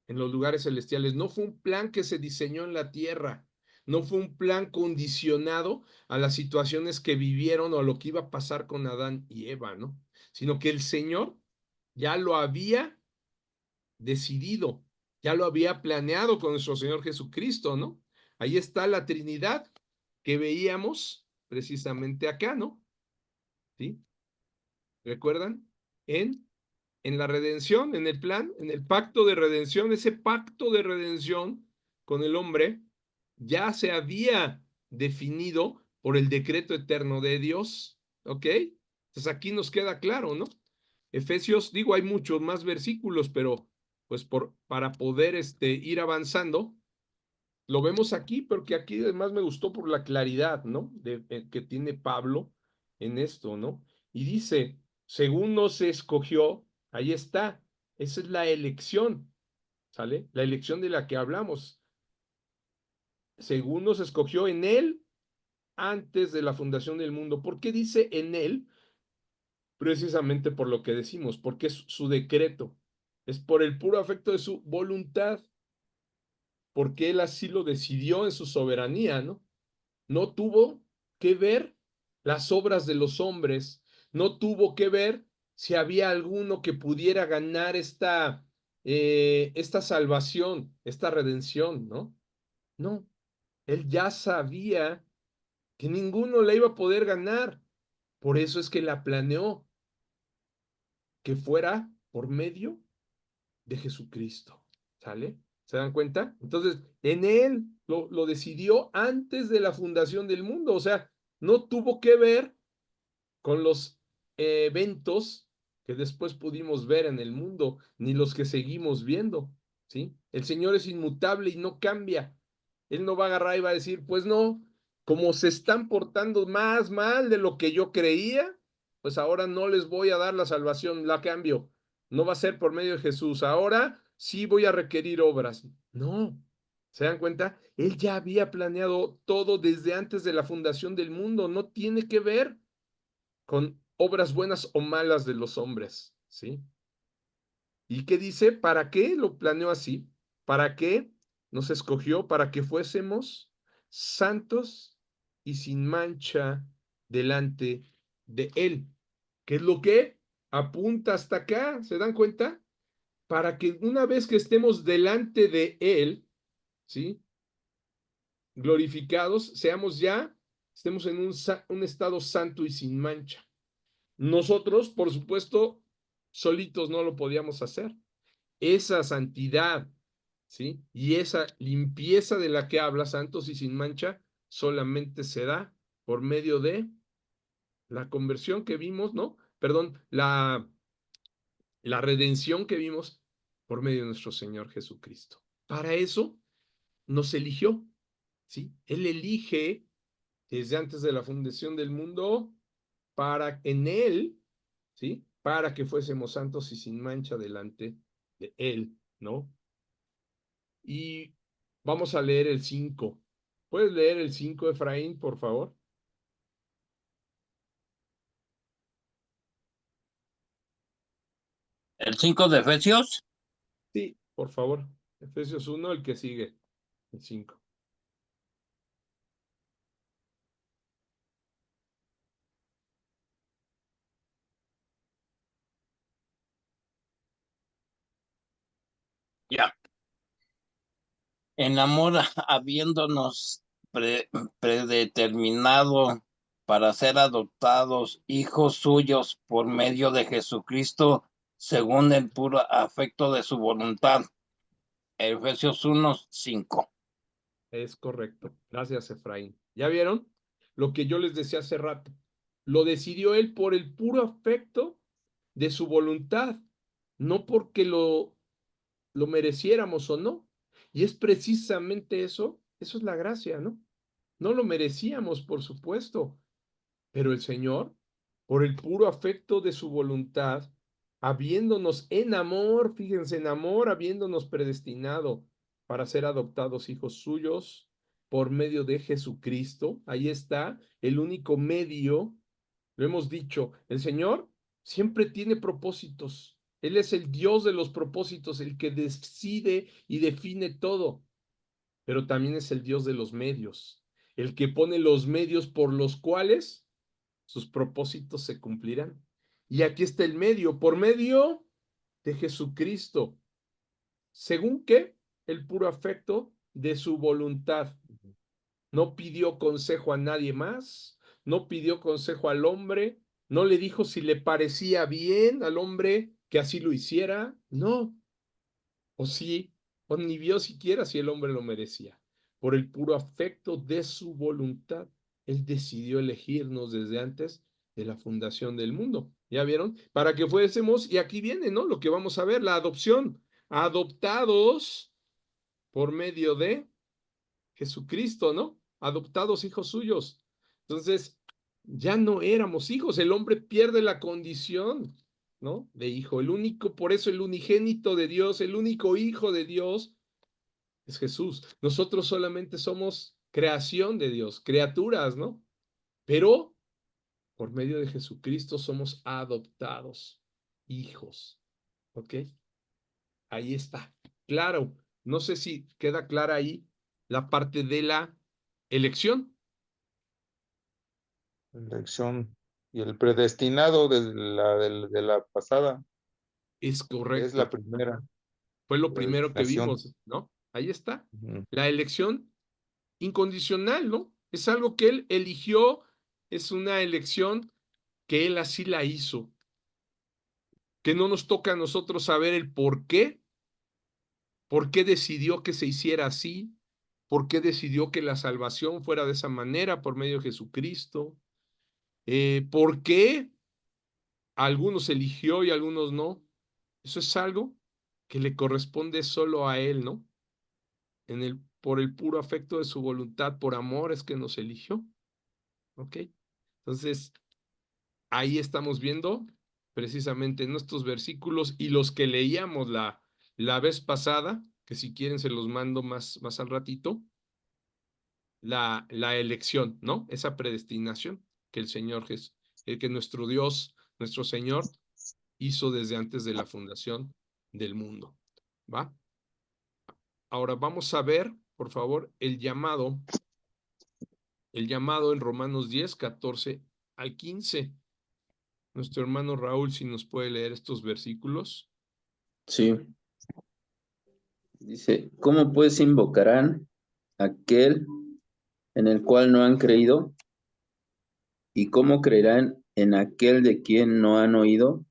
En los lugares celestiales. No fue un plan que se diseñó en la tierra, no fue un plan condicionado a las situaciones que vivieron o a lo que iba a pasar con Adán y Eva, ¿no? Sino que el Señor ya lo había decidido, ya lo había planeado con nuestro Señor Jesucristo, ¿no? Ahí está la Trinidad, que veíamos precisamente acá, ¿no? ¿Sí? ¿Recuerdan? En la redención, en el plan, en el pacto de redención, ese pacto de redención con el hombre ya se había definido por el decreto eterno de Dios, ¿ok? Entonces aquí nos queda claro, ¿no? Efesios, digo, hay muchos más versículos, pero pues para poder ir avanzando, lo vemos aquí, porque aquí además me gustó por la claridad, ¿no? Que tiene Pablo en esto, ¿no? Y dice, según nos escogió, ahí está, esa es la elección, ¿sale? La elección de la que hablamos. Según nos escogió en él antes de la fundación del mundo. ¿Por qué dice en él? Precisamente por lo que decimos, porque es su decreto, es por el puro afecto de su voluntad, porque él así lo decidió en su soberanía, ¿no? No tuvo que ver las obras de los hombres, no tuvo que ver si había alguno que pudiera ganar esta salvación, esta redención, ¿no? No, él ya sabía que ninguno la iba a poder ganar, por eso es que la planeó, que fuera por medio de Jesucristo, ¿sale? ¿Se dan cuenta? Entonces, en él lo decidió antes de la fundación del mundo, o sea, no tuvo que ver con los eventos que después pudimos ver en el mundo, ni los que seguimos viendo, ¿sí? El Señor es inmutable y no cambia. Él no va a agarrar y va a decir, pues no, como se están portando más mal de lo que yo creía, pues ahora no les voy a dar la salvación, la cambio. No va a ser por medio de Jesús. Ahora sí voy a requerir obras. No. ¿Se dan cuenta? Él ya había planeado todo desde antes de la fundación del mundo. No tiene que ver con obras buenas o malas de los hombres, ¿sí? ¿Y qué dice? ¿Para qué lo planeó así? ¿Para qué nos escogió? Para que fuésemos santos y sin mancha delante de Él. ¿Qué es lo que apunta hasta acá? ¿Se dan cuenta? Para que una vez que estemos delante de Él, ¿sí? Glorificados, estemos en un estado santo y sin mancha. Nosotros, por supuesto, solitos no lo podíamos hacer. Esa santidad, ¿sí? Y esa limpieza de la que habla, santos y sin mancha, solamente se da por medio de la conversión que vimos, ¿no? Perdón, la redención que vimos por medio de nuestro Señor Jesucristo. Para eso nos eligió, ¿sí? Él elige desde antes de la fundación del mundo para en Él, ¿sí? Para que fuésemos santos y sin mancha delante de Él, ¿no? Y vamos a leer el 5. ¿Puedes leer el 5, Efraín, por favor? El 5 de Efesios. Sí, por favor. Efesios 1, el que sigue, el 5. Ya. En amor, habiéndonos predeterminado para ser adoptados hijos suyos por medio de Jesucristo, según el puro afecto de su voluntad. Efesios 1:5. Es correcto. Gracias, Efraín. ¿Ya vieron? Lo que yo les decía hace rato. Lo decidió él por el puro afecto de su voluntad, no porque lo mereciéramos o no. Y es precisamente eso es la gracia, ¿no? No lo merecíamos, por supuesto, pero el Señor, por el puro afecto de su voluntad, habiéndonos en amor, fíjense, en amor, habiéndonos predestinado para ser adoptados hijos suyos por medio de Jesucristo, ahí está el único medio, lo hemos dicho, el Señor siempre tiene propósitos. Él es el Dios de los propósitos, el que decide y define todo, pero también es el Dios de los medios, el que pone los medios por los cuales sus propósitos se cumplirán. Y aquí está el medio, por medio de Jesucristo, según que el puro afecto de su voluntad. no pidió consejo a nadie más, no pidió consejo al hombre, no le dijo si le parecía bien al hombre que así lo hiciera, no, o sí, o ni vio siquiera si el hombre lo merecía. Por el puro afecto de su voluntad, él decidió elegirnos desde antes de la fundación del mundo. ¿Ya vieron? Para que fuésemos, y aquí viene, ¿no? Lo que vamos a ver, la adopción, adoptados por medio de Jesucristo, ¿no? Adoptados hijos suyos. Entonces, ya no éramos hijos, el hombre pierde la condición, ¿no? De hijo. El único, por eso el unigénito de Dios, el único hijo de Dios es Jesús. Nosotros solamente somos creación de Dios, criaturas, ¿no? Pero por medio de Jesucristo somos adoptados hijos, ¿ok? Ahí está. Claro, no sé si queda clara ahí la parte de la elección. La elección y el predestinado de la pasada, Es que es la correcto. primera Fue lo primero que predestinación. vimos, ¿no? Ahí está. Ujú. La elección incondicional, ¿no? Es algo que él eligió, es una elección que él así la hizo, que no nos toca a nosotros saber el por qué decidió que se hiciera así, por qué decidió que la salvación fuera de esa manera por medio de Jesucristo, por qué algunos eligió y algunos no. Eso es algo que le corresponde solo a él, ¿no? Por el puro afecto de su voluntad, por amor es que nos eligió, ¿ok? Entonces, ahí estamos viendo precisamente en estos versículos y los que leíamos la vez pasada, que si quieren se los mando más al ratito, la elección, ¿no? Esa predestinación que el Señor Jesús, que nuestro Dios, nuestro Señor, hizo desde antes de la fundación del mundo, ¿va? Ahora vamos a ver, por favor, el llamado en Romanos 10, 14 al 15. Nuestro hermano Raúl, si nos puede leer estos versículos. Sí, dice, ¿cómo pues invocarán aquel en el cual no han creído? ¿Y cómo creerán en aquel de quien no han oído?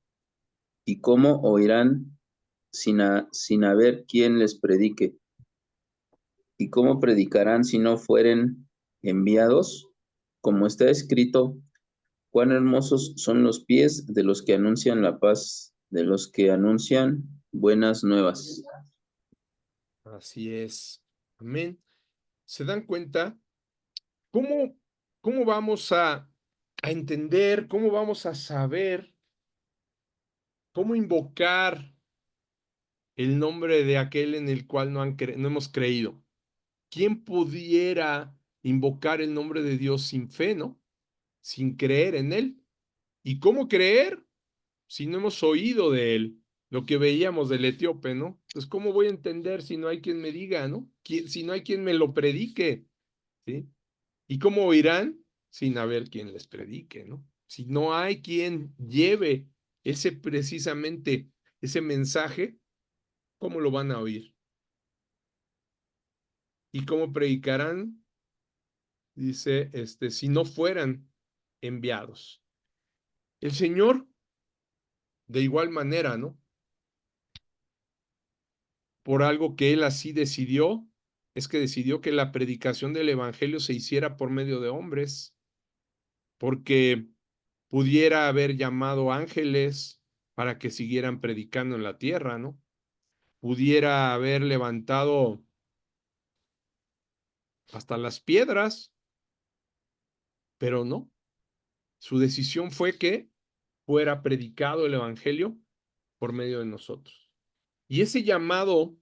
¿Y cómo oirán sin haber quien les predique? ¿Y cómo predicarán si no fueren enviados? Como está escrito, cuán hermosos son los pies de los que anuncian la paz, de los que anuncian buenas nuevas. Así es. Amén. ¿Se dan cuenta cómo, cómo vamos a entender, cómo vamos a saber, cómo invocar el nombre de aquel en el cual no hemos creído? ¿Quién pudiera invocar el nombre de Dios sin fe, no? Sin creer en él. ¿Y cómo creer si no hemos oído de él? Lo que veíamos del etíope, ¿no? Pues ¿cómo voy a entender si no hay quien me diga, ¿no? Si no hay quien me lo predique, ¿sí? ¿Y cómo oirán sin haber quien les predique, ¿no? Si no hay quien lleve precisamente ese mensaje, ¿cómo lo van a oír? ¿Y cómo predicarán? Dice, si no fueran enviados. El Señor, de igual manera, ¿no? Por algo que Él así decidió, es que decidió que la predicación del Evangelio se hiciera por medio de hombres, porque pudiera haber llamado ángeles para que siguieran predicando en la tierra, ¿no? Pudiera haber levantado hasta las piedras, pero no. Su decisión fue que fuera predicado el Evangelio por medio de nosotros. Y ese llamado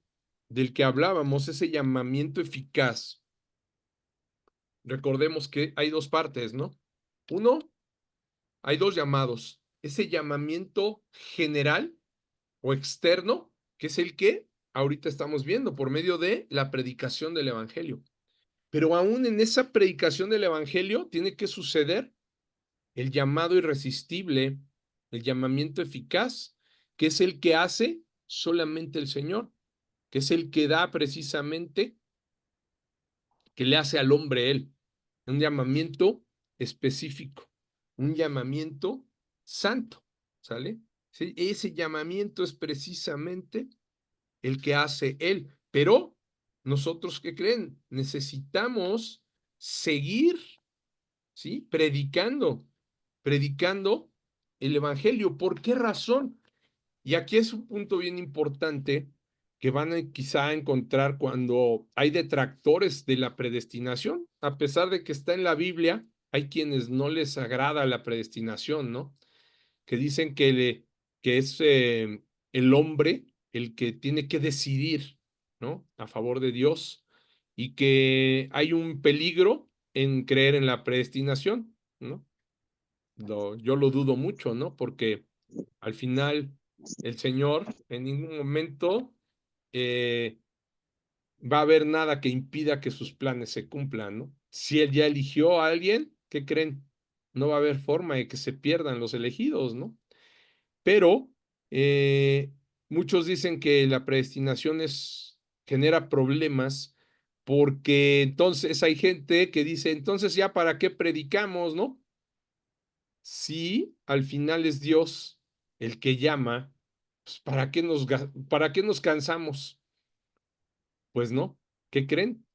del que hablábamos, ese llamamiento eficaz, recordemos que hay dos partes, ¿no? Uno, hay dos llamados. Ese llamamiento general o externo, que es el que ahorita estamos viendo por medio de la predicación del Evangelio. Pero aún en esa predicación del Evangelio tiene que suceder el llamado irresistible, el llamamiento eficaz, que es el que hace solamente el Señor, que es el que da precisamente, que le hace al hombre él. Un llamamiento específico, un llamamiento santo, ¿sale? Sí, ese llamamiento es precisamente el que hace él. Pero nosotros, ¿qué creen? Necesitamos seguir, ¿sí? Predicando el evangelio. ¿Por qué razón? Y aquí es un punto bien importante que van a quizá encontrar cuando hay detractores de la predestinación. A pesar de que está en la Biblia, hay quienes no les agrada la predestinación, ¿no? Que dicen que es el hombre el que tiene que decidir, ¿no? A favor de Dios, y que hay un peligro en creer en la predestinación, ¿no? Yo lo dudo mucho, ¿no? Porque al final el Señor en ningún momento eh, va a haber nada que impida que sus planes se cumplan, ¿no? Si Él ya eligió a alguien, ¿qué creen? No va a haber forma de que se pierdan los elegidos, ¿no? Pero muchos dicen que la predestinación genera problemas porque entonces hay gente que dice, entonces ya para qué predicamos, ¿no? Si al final es Dios el que llama, pues para qué nos cansamos? Pues no, ¿qué creen?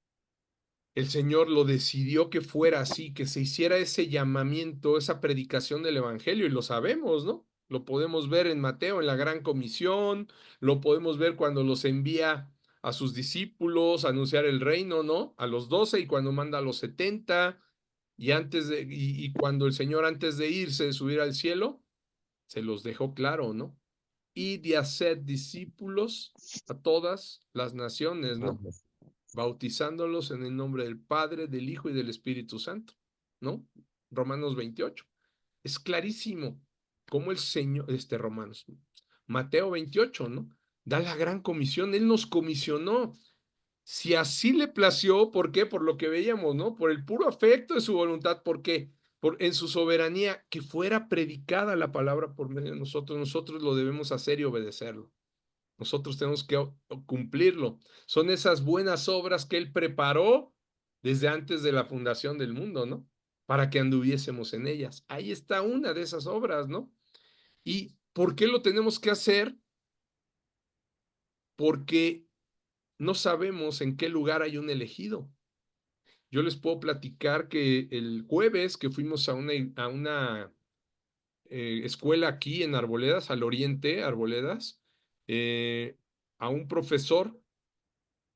El Señor lo decidió que fuera así, que se hiciera ese llamamiento, esa predicación del Evangelio, y lo sabemos, ¿no? Lo podemos ver en Mateo, en la Gran Comisión, lo podemos ver cuando los envía a sus discípulos a anunciar el reino, ¿no? A los 12 y cuando manda a los 70, y cuando el Señor antes de irse, de subir al cielo, se los dejó claro, ¿no? Y de hacer discípulos a todas las naciones, ¿no? Bautizándolos en el nombre del Padre, del Hijo y del Espíritu Santo, ¿no? Romanos 28. Es clarísimo cómo el Señor, Mateo 28, ¿no? Da la gran comisión, Él nos comisionó. Si así le plació, ¿por qué? Por lo que veíamos, ¿no? Por el puro afecto de su voluntad, ¿por qué? En su soberanía, que fuera predicada la palabra por medio de nosotros lo debemos hacer y obedecerlo. Nosotros tenemos que cumplirlo. Son esas buenas obras que Él preparó desde antes de la fundación del mundo, ¿no? Para que anduviésemos en ellas. Ahí está una de esas obras, ¿no? ¿Y por qué lo tenemos que hacer? Porque no sabemos en qué lugar hay un elegido. Yo les puedo platicar que el jueves que fuimos a una escuela aquí en Arboledas, al oriente, Arboledas, a un profesor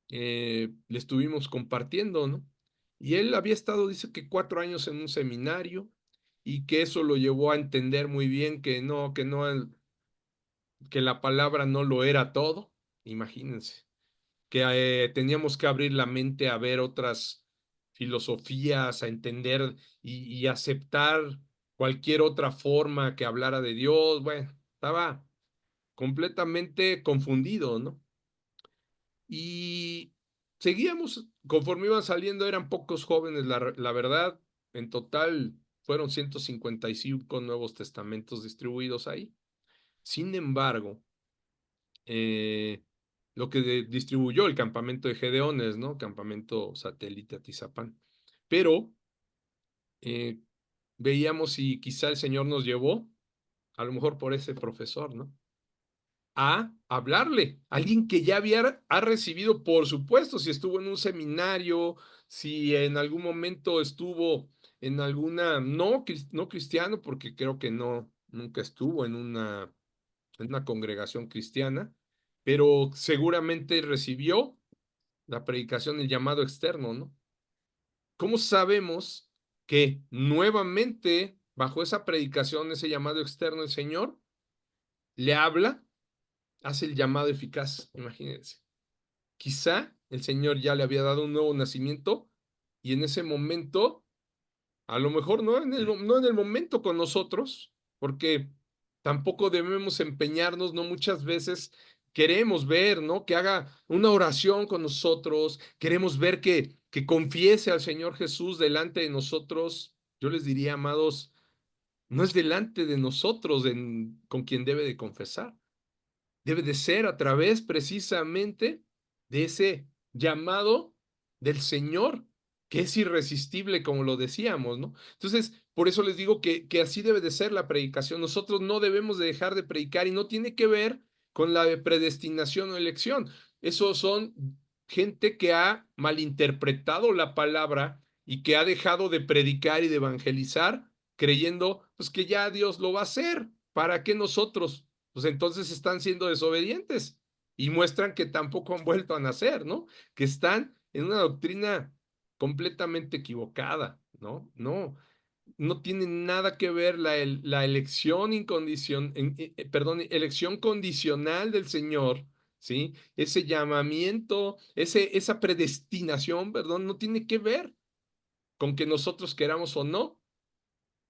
le estuvimos compartiendo, ¿no? Y él había estado, dice que 4 años en un seminario y que eso lo llevó a entender muy bien que la palabra no lo era todo, imagínense, que teníamos que abrir la mente a ver otras filosofías, a entender y aceptar cualquier otra forma que hablara de Dios. Bueno, estaba completamente confundido, ¿no? Y seguíamos, conforme iban saliendo, eran pocos jóvenes, la verdad, en total fueron 155 Nuevos Testamentos distribuidos ahí. Sin embargo, lo que distribuyó el campamento de Gedeones, ¿no? Campamento satélite Atizapán. Pero veíamos si quizá el Señor nos llevó, a lo mejor por ese profesor, ¿no? A hablarle, alguien que ya ha recibido, por supuesto, si estuvo en un seminario, si en algún momento estuvo en alguna, no cristiano, porque creo que no, nunca estuvo en una congregación cristiana, pero seguramente recibió la predicación, el llamado externo, ¿no? ¿Cómo sabemos que nuevamente, bajo esa predicación, ese llamado externo, el Señor le habla, hace el llamado eficaz? Imagínense. Quizá el Señor ya le había dado un nuevo nacimiento y en ese momento, a lo mejor no en el momento con nosotros, porque tampoco debemos empeñarnos, no muchas veces queremos ver, ¿no? Que haga una oración con nosotros, queremos ver que confiese al Señor Jesús delante de nosotros. Yo les diría, amados, no es delante de nosotros con quien debe de confesar. Debe de ser a través precisamente de ese llamado del Señor, que es irresistible, como lo decíamos, ¿no? Entonces, por eso les digo que así debe de ser la predicación. Nosotros no debemos de dejar de predicar y no tiene que ver con la predestinación o elección. Esos son gente que ha malinterpretado la palabra y que ha dejado de predicar y de evangelizar creyendo pues que ya Dios lo va a hacer. ¿Para qué nosotros? Pues entonces están siendo desobedientes y muestran que tampoco han vuelto a nacer, ¿no? Que están en una doctrina completamente equivocada, ¿no? No, no tiene nada que ver la elección perdón, elección condicional del Señor, ¿sí? Ese llamamiento, esa predestinación, perdón, no tiene que ver con que nosotros queramos o no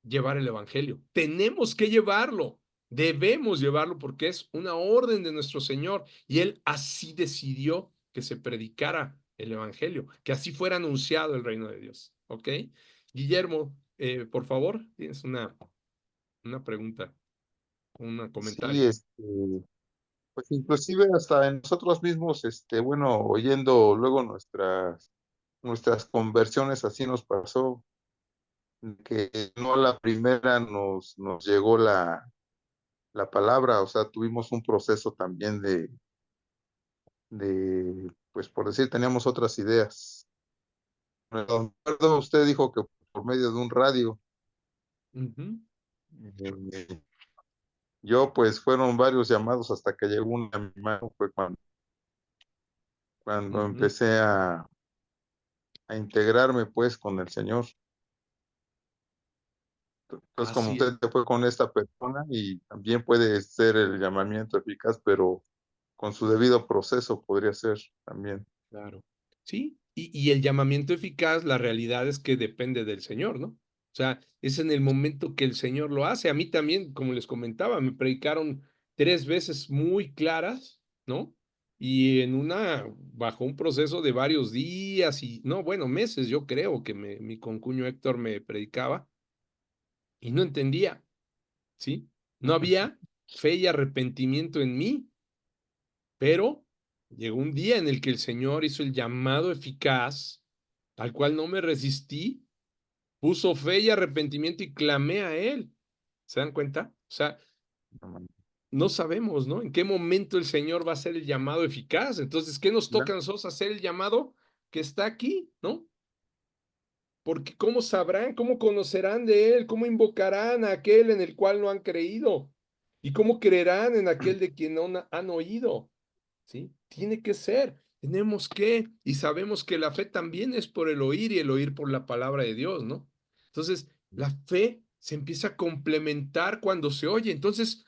llevar el evangelio. Tenemos que llevarlo, debemos llevarlo porque es una orden de nuestro Señor y Él así decidió que se predicara el evangelio, que así fuera anunciado el reino de Dios. ¿Ok? Guillermo, por favor, tienes una pregunta, un Sí, comentario. pues inclusive hasta en nosotros mismos, bueno, oyendo luego nuestras conversiones, así nos pasó, que no la primera nos llegó la palabra, o sea, tuvimos un proceso también pues por decir, teníamos otras ideas. Recuerdo, usted dijo que por medio de un radio, Ujú, eh, yo pues fueron varios llamados hasta que llegó una a mi mano, fue cuando ujú. empecé a integrarme pues con el Señor. Entonces, como Así es. usted se fue con esta persona y también puede ser el llamamiento eficaz, pero con su debido proceso podría ser también. Claro. Sí, y el llamamiento eficaz, la realidad es que depende del Señor, ¿no? O sea, es en el momento que el Señor lo hace. A mí también, como les comentaba, me predicaron 3 veces muy claras, ¿no? Y bajo un proceso de varios días y, no, bueno, meses, yo creo que mi concuño Héctor me predicaba y no entendía, ¿sí? No había fe y arrepentimiento en mí, pero llegó un día en el que el Señor hizo el llamado eficaz, al cual no me resistí, puso fe y arrepentimiento y clamé a Él. ¿Se dan cuenta? O sea, no sabemos, ¿no? En qué momento el Señor va a hacer el llamado eficaz. Entonces, ¿qué nos toca a nosotros hacer el llamado que está aquí, ¿no? Porque ¿cómo sabrán, cómo conocerán de Él, cómo invocarán a aquel en el cual no han creído? ¿Y cómo creerán en aquel de quien no han oído? ¿Sí? Tiene que ser, tenemos que, y sabemos que la fe también es por el oír y el oír por la palabra de Dios, ¿no? Entonces, la fe se empieza a complementar cuando se oye. Entonces,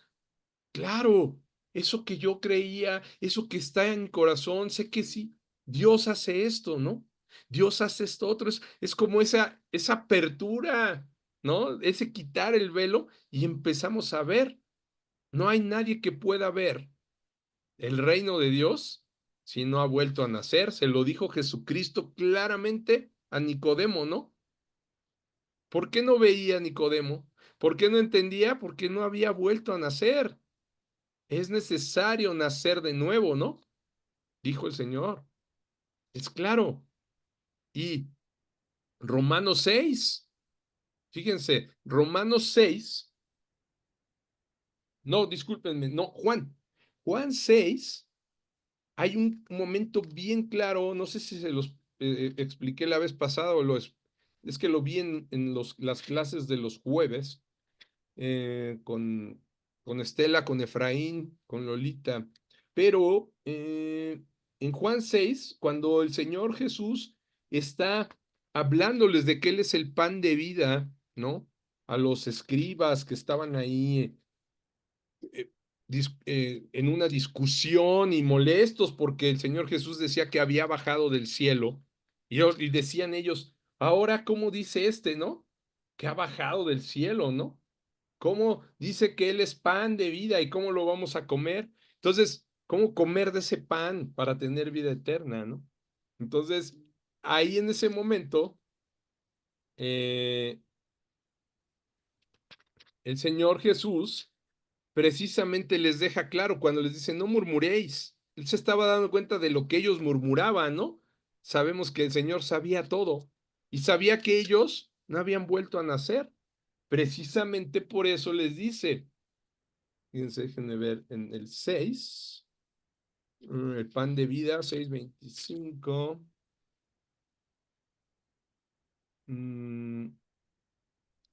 claro, eso que yo creía, eso que está en mi corazón, sé que sí, Dios hace esto, ¿no? Dios hace esto otro, es como esa apertura, ¿no? Ese quitar el velo y empezamos a ver. No hay nadie que pueda ver el reino de Dios si no ha vuelto a nacer. Se lo dijo Jesucristo claramente a Nicodemo, ¿no? ¿Por qué no veía a Nicodemo? ¿Por qué no entendía? Porque no había vuelto a nacer. Es necesario nacer de nuevo, ¿no? Dijo el Señor. Es claro. Y Romanos 6, fíjense, Romanos 6, no, discúlpenme, no, Juan 6, hay un momento bien claro, no sé si se los expliqué la vez pasada o es que lo vi en las clases de los jueves con Estela, con Efraín, con Lolita, pero en Juan 6, cuando el Señor Jesús está hablándoles de que Él es el pan de vida, ¿no? A los escribas que estaban ahí eh, en una discusión y molestos porque el Señor Jesús decía que había bajado del cielo y decían ellos, ahora, ¿cómo dice no? Que ha bajado del cielo, ¿no? ¿Cómo dice que Él es pan de vida y cómo lo vamos a comer? Entonces, ¿cómo comer de ese pan para tener vida eterna, ¿no? Entonces, ahí en ese momento, eh, el Señor Jesús precisamente les deja claro cuando les dice, no murmuréis. Él se estaba dando cuenta de lo que ellos murmuraban, ¿no? Sabemos que el Señor sabía todo. y sabía que ellos no habían vuelto a nacer. Precisamente por eso les dice, fíjense, déjenme ver en el 6, el pan de vida, 6:25.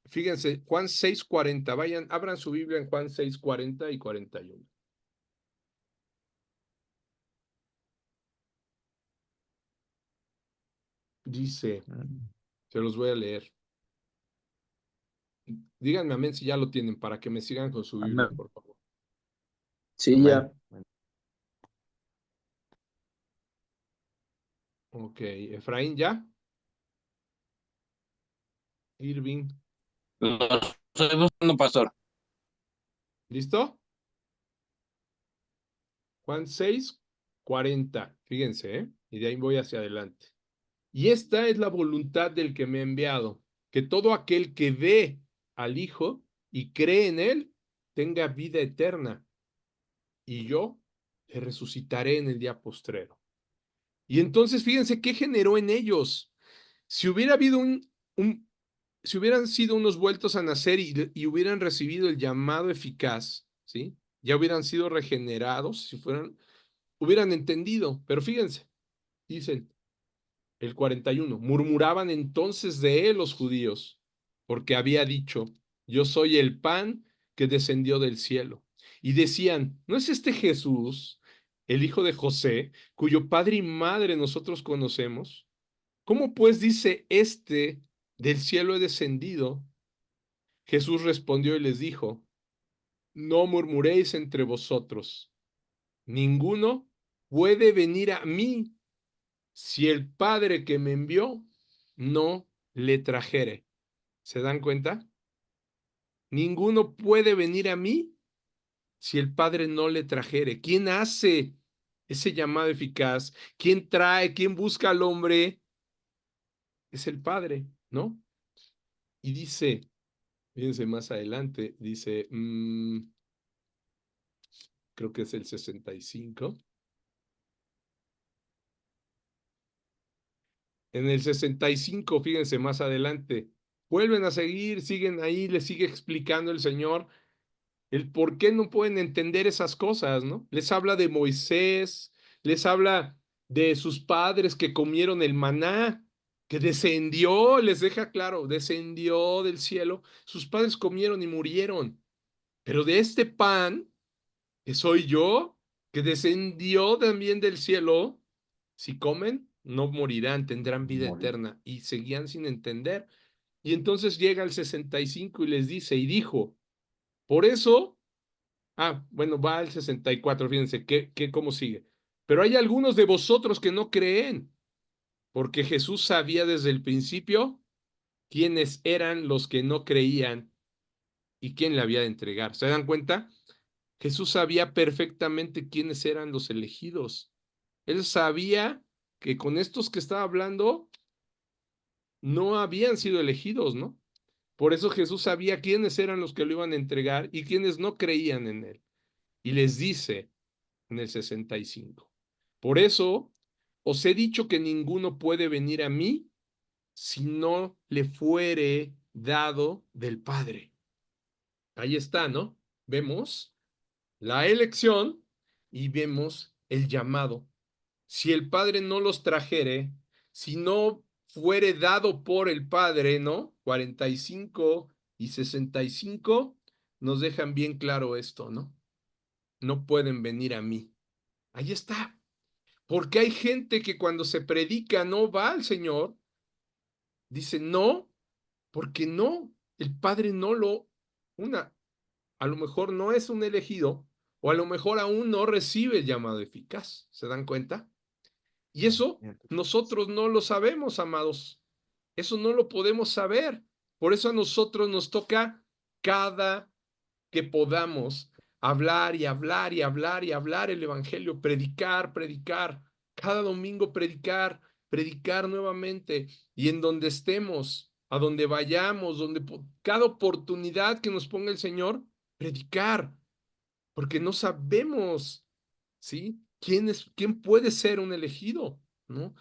Fíjense, Juan 6:40, vayan, abran su Biblia en Juan 6:40 y 41. Dice, se los voy a leer. Díganme amén si ya lo tienen para que me sigan con su Biblia, Amén. por favor. Sí, ya. Ok, Efraín, ¿ya? Irving, Lo estoy buscando, pastor. ¿listo? Juan 6:40, fíjense, ¿eh? Y de ahí voy hacia adelante. Y esta es la voluntad del que me ha enviado, que todo aquel que ve al Hijo y cree en él, tenga vida eterna, y yo le resucitaré en el día postrero. Y entonces fíjense qué generó en ellos. Si hubiera habido si hubieran sido unos vueltos a nacer y hubieran recibido el llamado eficaz, ¿sí? Ya hubieran sido regenerados, si hubieran entendido. Pero fíjense, dicen el 41, murmuraban entonces de él los judíos, porque había dicho, yo soy el pan que descendió del cielo. Y decían, ¿no es este Jesús, el hijo de José, cuyo padre y madre nosotros conocemos? ¿Cómo pues dice este, del cielo he descendido? Jesús respondió y les dijo, no murmuréis entre vosotros, ninguno puede venir a mí si el Padre que me envió no le trajere. ¿Se dan cuenta? Ninguno puede venir a mí si el Padre no le trajere. ¿Quién hace ese llamado eficaz? ¿Quién trae? ¿Quién busca al hombre? Es el Padre, ¿no? Y dice, fíjense más adelante, dice, creo que es el 65. En el 65, fíjense más adelante, vuelven a seguir, siguen ahí, les sigue explicando el Señor el por qué no pueden entender esas cosas, ¿no? Les habla de Moisés, les habla de sus padres que comieron el maná, que descendió, les deja claro, descendió del cielo, sus padres comieron y murieron, pero de este pan, que soy yo, que descendió también del cielo, si comen, no morirán, tendrán vida eterna. Y seguían sin entender. Y entonces llega el 65 y les dice, y dijo, por eso, bueno, va al 64, fíjense, cómo sigue. Pero hay algunos de vosotros que no creen, porque Jesús sabía desde el principio quiénes eran los que no creían y quién le había de entregar. ¿Se dan cuenta? Jesús sabía perfectamente quiénes eran los elegidos. Él sabía que con estos que estaba hablando no habían sido elegidos, ¿no? Por eso Jesús sabía quiénes eran los que lo iban a entregar y quiénes no creían en él. Y les dice en el 65, por eso os he dicho que ninguno puede venir a mí si no le fuere dado del Padre. Ahí está, ¿no? Vemos la elección y vemos el llamado. Si el Padre no los trajere, si no fuere dado por el Padre, ¿no? 45 y 65 nos dejan bien claro esto, ¿no? No pueden venir a mí. Ahí está. Porque hay gente que cuando se predica no va al Señor, dice no, porque no, el Padre no a lo mejor no es un elegido, o a lo mejor aún no recibe el llamado eficaz. ¿Se dan cuenta? Y eso nosotros no lo sabemos, amados. Eso no lo podemos saber. Por eso a nosotros nos toca cada que podamos hablar y hablar y hablar y hablar el Evangelio, predicar, predicar, cada domingo predicar, predicar nuevamente y en donde estemos, a donde vayamos, cada oportunidad que nos ponga el Señor, predicar, porque no sabemos, ¿sí? ¿Quién puede ser un elegido? ¿No?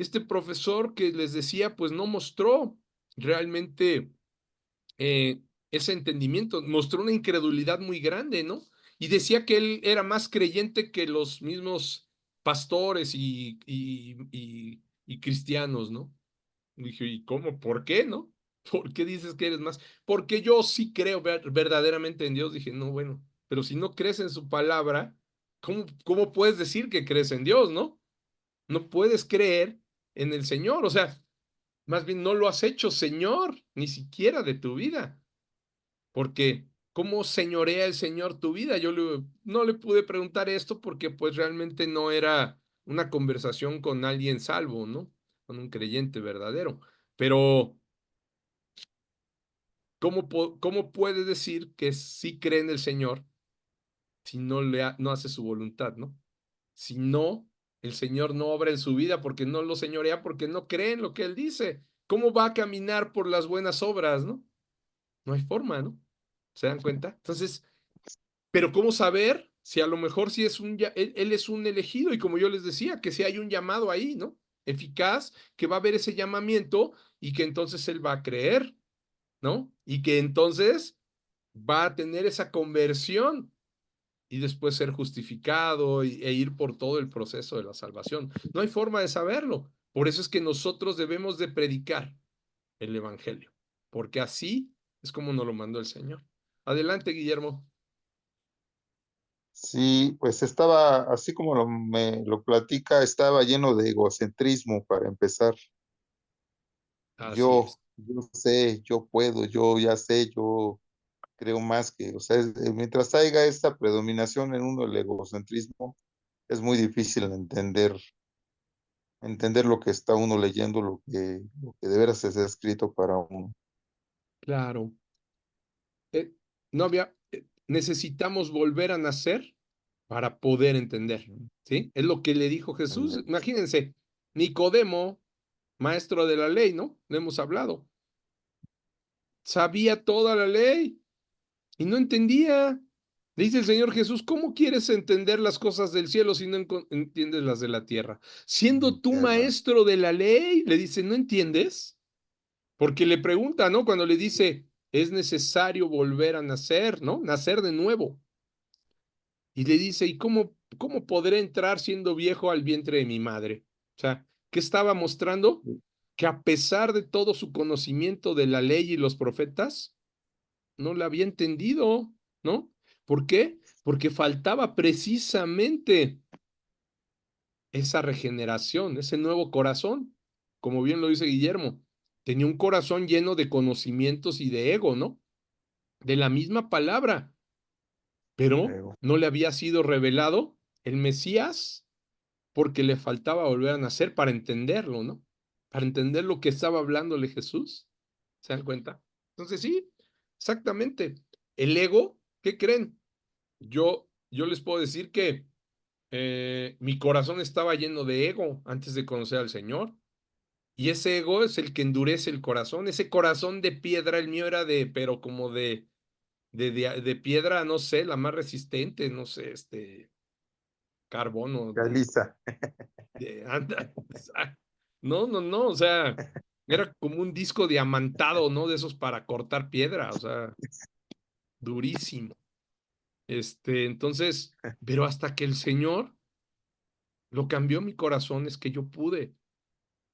este profesor que les decía, pues no mostró realmente ese entendimiento, mostró una incredulidad muy grande, ¿no? Y decía que él era más creyente que los mismos pastores y cristianos, ¿no? Y dije, ¿y cómo? ¿Por qué, no? ¿Por qué dices que eres más? Porque yo sí creo verdaderamente en Dios. Dije, no, bueno, pero si no crees en su palabra, ¿cómo puedes decir que crees en Dios, no? No puedes creer en el Señor, o sea, más bien no lo has hecho Señor, ni siquiera de tu vida, porque ¿cómo señorea el Señor tu vida? No le pude preguntar esto porque pues realmente no era una conversación con alguien salvo, ¿no? Con un creyente verdadero. Pero ¿cómo puede decir que sí cree en el Señor si no hace su voluntad, ¿no? Si no, el Señor no obra en su vida porque no lo señorea, porque no cree en lo que Él dice. ¿Cómo va a caminar por las buenas obras, no? No hay forma, ¿no? ¿Se dan cuenta? Entonces, pero ¿cómo saber si a lo mejor si es él es un elegido? Y como yo les decía, que si hay un llamado ahí, ¿no? Eficaz, que va a haber ese llamamiento y que entonces él va a creer, ¿no? Y que entonces va a tener esa conversión y después ser justificado e ir por todo el proceso de la salvación. No hay forma de saberlo. Por eso es que nosotros debemos de predicar el evangelio, porque así es como nos lo mandó el Señor. Adelante, Guillermo. Sí, pues estaba, así como me lo platica, estaba lleno de egocentrismo para empezar. Así Yo, es. yo sé, yo puedo, yo ya sé, yo creo más que, o sea, mientras haya esta predominación en uno, el egocentrismo, es muy difícil entender lo que está uno leyendo, lo que de veras es escrito para uno. Claro. No necesitamos volver a nacer para poder entender, ¿sí? Es lo que le dijo Jesús. Imagínense, Nicodemo, maestro de la ley, ¿no? Le hemos hablado. Sabía toda la ley y no entendía. Le dice el Señor Jesús, ¿cómo quieres entender las cosas del cielo si no entiendes las de la tierra? Siendo tú Tierra. maestro de la ley, le dice, ¿no entiendes? Porque le pregunta, ¿no? Cuando le dice, es necesario volver a nacer, ¿no? Nacer de nuevo. Y le dice, ¿y cómo podré entrar siendo viejo al vientre de mi madre? O sea, ¿qué estaba mostrando? Que a pesar de todo su conocimiento de la ley y los profetas, no la había entendido, ¿no? ¿Por qué? Porque faltaba precisamente esa regeneración, ese nuevo corazón, como bien lo dice Guillermo. Tenía un corazón lleno de conocimientos y de ego, ¿no? De la misma palabra, pero Luego, no le había sido revelado el Mesías porque le faltaba volver a nacer para entenderlo, ¿no? Para entender lo que estaba hablándole Jesús. ¿Se dan cuenta? Entonces, sí, exactamente. El ego, ¿qué creen? Yo les puedo decir que mi corazón estaba lleno de ego antes de conocer al Señor. Y ese ego es el que endurece el corazón. Ese corazón de piedra, el mío era pero como de piedra, no sé, la más resistente, no sé, carbono, Caliza. anda, no, no, no, o sea, era como un disco diamantado, ¿no? De esos para cortar piedra, o sea, durísimo. Entonces, pero hasta que el Señor lo cambió mi corazón, es que yo pude,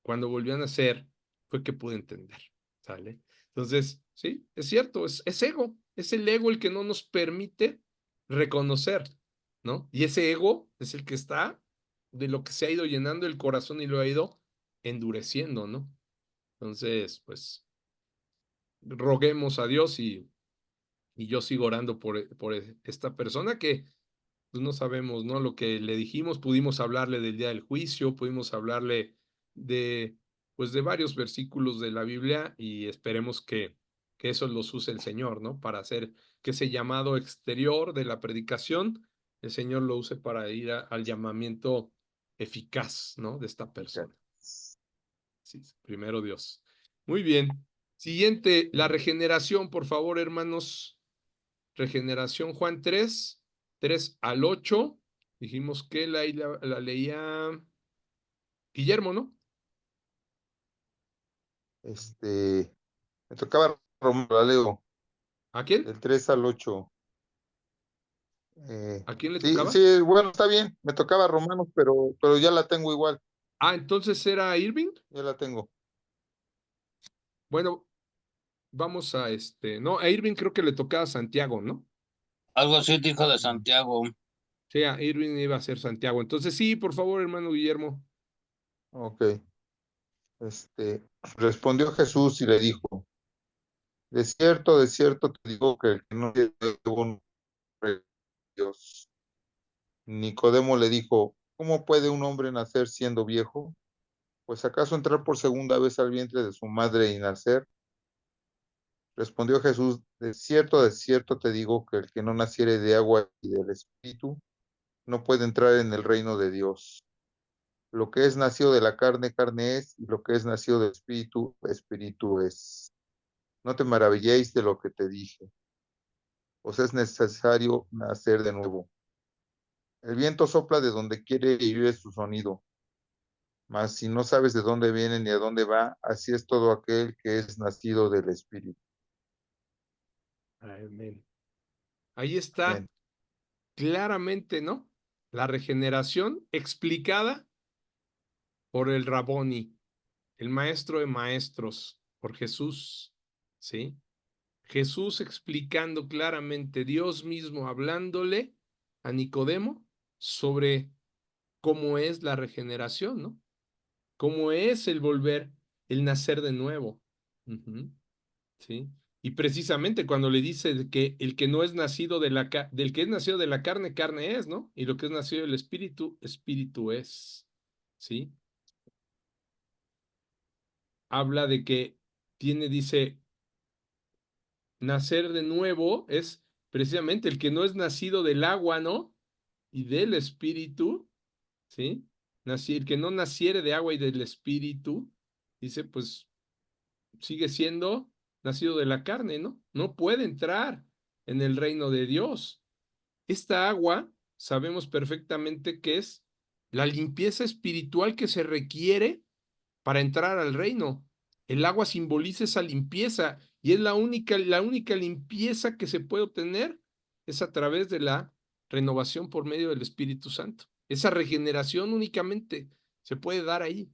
cuando volvió a nacer, fue que pude entender, ¿sale? Entonces, sí, es cierto, es ego, es el ego el que no nos permite reconocer, ¿no? Y ese ego es el que está de lo que se ha ido llenando el corazón y lo ha ido endureciendo, ¿no? Entonces, pues, roguemos a Dios y yo sigo orando por esta persona que pues no sabemos, ¿no? Lo que le dijimos, pudimos hablarle del día del juicio, pudimos hablarle de, pues de varios versículos de la Biblia y esperemos que eso los use el Señor, ¿no? Para hacer que ese llamado exterior de la predicación, el Señor lo use para ir al llamamiento eficaz, ¿no? De esta persona. Sí, primero Dios. Muy bien. Siguiente, la regeneración, por favor, hermanos. Regeneración Juan 3 al 8. Dijimos que la leía Guillermo, ¿no? Me tocaba Romano, la leo, ¿A quién? del 3 al 8. ¿A quién le Sí, tocaba? sí, bueno, está bien. Me tocaba Romanos, pero ya la tengo igual. Ah, entonces era Irving. Ya la tengo. Bueno, vamos a no, a Irving creo que le tocaba Santiago, ¿no? Algo así dijo de Santiago. Sí, a Irving iba a ser Santiago. Entonces sí, por favor, hermano Guillermo. Ok. Respondió Jesús y le dijo, de cierto te digo que el que no tiene nuevo no es de Dios. Nicodemo le dijo, ¿cómo puede un hombre nacer siendo viejo? Pues acaso entrar por segunda vez al vientre de su madre y nacer. Respondió Jesús, de cierto te digo que el que no naciere de agua y del Espíritu no puede entrar en el reino de Dios. Lo que es nacido de la carne, carne es, y lo que es nacido del Espíritu, Espíritu es. No te maravilléis de lo que te dije, pues es necesario nacer de nuevo. El viento sopla de donde quiere y oye su sonido, mas si no sabes de dónde viene ni a dónde va, así es todo aquel que es nacido del Espíritu. Amén. Ahí está Amén. claramente, ¿no? La regeneración explicada por el Raboni, el maestro de maestros, por Jesús, ¿sí? Jesús explicando claramente, Dios mismo hablándole a Nicodemo sobre cómo es la regeneración, ¿no? Cómo es el volver, el nacer de nuevo. Ujú, ¿sí? Y precisamente cuando le dice que el que no es nacido del que es nacido de la carne, carne es, ¿no? Y lo que es nacido del espíritu, espíritu es, ¿sí? Habla de que dice, nacer de nuevo es precisamente el que no es nacido del agua, ¿no? Y del espíritu, ¿sí? El que no naciere de agua y del espíritu, dice, pues sigue siendo nacido de la carne, ¿no? No puede entrar en el reino de Dios. Esta agua sabemos perfectamente que es la limpieza espiritual que se requiere para entrar al reino. El agua simboliza esa limpieza y es la única limpieza que se puede obtener es a través de la renovación por medio del Espíritu Santo. Esa regeneración únicamente se puede dar ahí.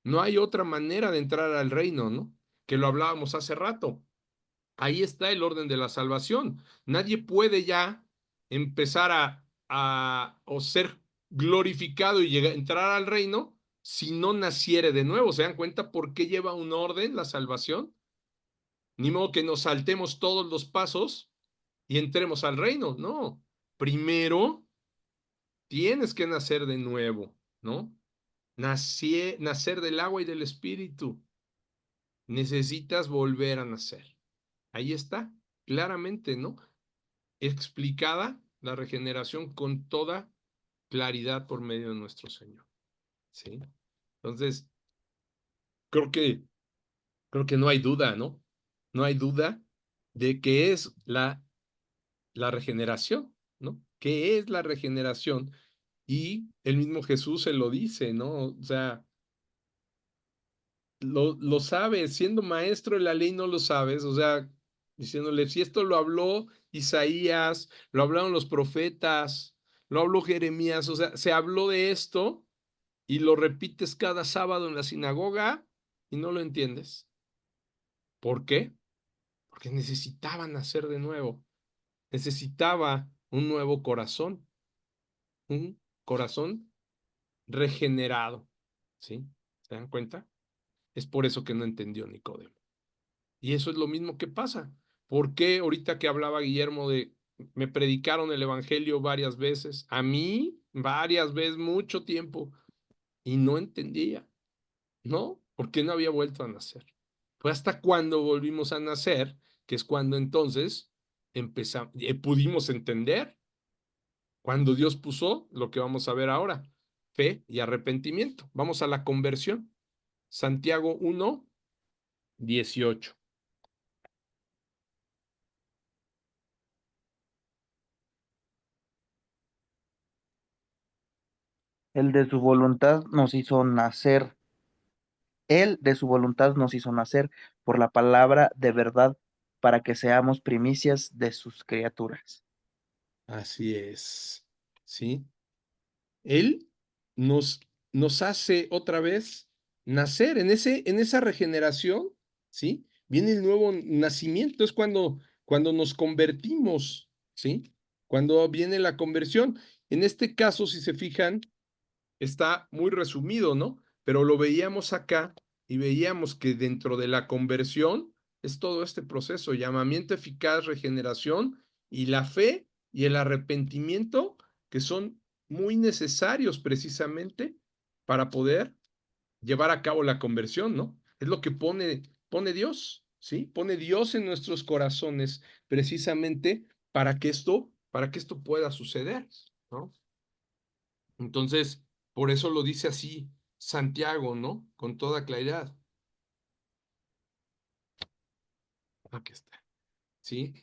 No hay otra manera de entrar al reino, ¿no? Que lo hablábamos hace rato. Ahí está el orden de la salvación. Nadie puede ya empezar o ser glorificado y entrar al reino si no naciere de nuevo. ¿Se dan cuenta por qué lleva un orden la salvación? Ni modo que nos saltemos todos los pasos y entremos al reino. No. Primero tienes que nacer de nuevo, ¿no? Nacer del agua y del espíritu. Necesitas volver a nacer. Ahí está, claramente, ¿no? Explicada la regeneración con toda claridad por medio de nuestro Señor. ¿Sí? Entonces, creo que, creo que no hay duda, ¿no? No hay duda de qué es la regeneración, ¿no? ¿Qué es la regeneración? Y el mismo Jesús se lo dice, ¿no? O sea, lo sabes, siendo maestro de la ley no lo sabes, o sea, diciéndole, si esto lo habló Isaías, lo hablaron los profetas, lo habló Jeremías, o sea, se habló de esto y lo repites cada sábado en la sinagoga y no lo entiendes. ¿Por qué? Porque necesitaba nacer de nuevo, necesitaba un nuevo corazón, un corazón regenerado, ¿sí? ¿Se dan cuenta? Es por eso que no entendió Nicodemo. Y eso es lo mismo que pasa. ¿Por qué ahorita que hablaba Guillermo de, me predicaron el Evangelio varias veces, a mí varias veces, mucho tiempo, y no entendía, ¿no? Porque no había vuelto a nacer. Fue hasta cuando volvimos a nacer, que es cuando entonces empezamos, pudimos entender, cuando Dios puso lo que vamos a ver ahora, fe y arrepentimiento. Vamos a la conversión. Santiago 1:18. El de su voluntad nos hizo nacer Él de su voluntad nos hizo nacer por la palabra de verdad para que seamos primicias de sus criaturas. Así es, ¿sí? Él nos, nos hace otra vez nacer en esa regeneración, ¿sí? Viene el nuevo nacimiento, es cuando nos convertimos, ¿sí? Cuando viene la conversión. En este caso, si se fijan, está muy resumido, ¿no? Pero lo veíamos acá y veíamos que dentro de la conversión es todo este proceso, llamamiento eficaz, regeneración y la fe y el arrepentimiento que son muy necesarios precisamente para poder llevar a cabo la conversión, ¿no? Es lo que pone Dios, ¿sí? Pone Dios en nuestros corazones precisamente para que esto pueda suceder, ¿no? Entonces, por eso lo dice así Santiago, ¿no? Con toda claridad. Aquí está, ¿sí?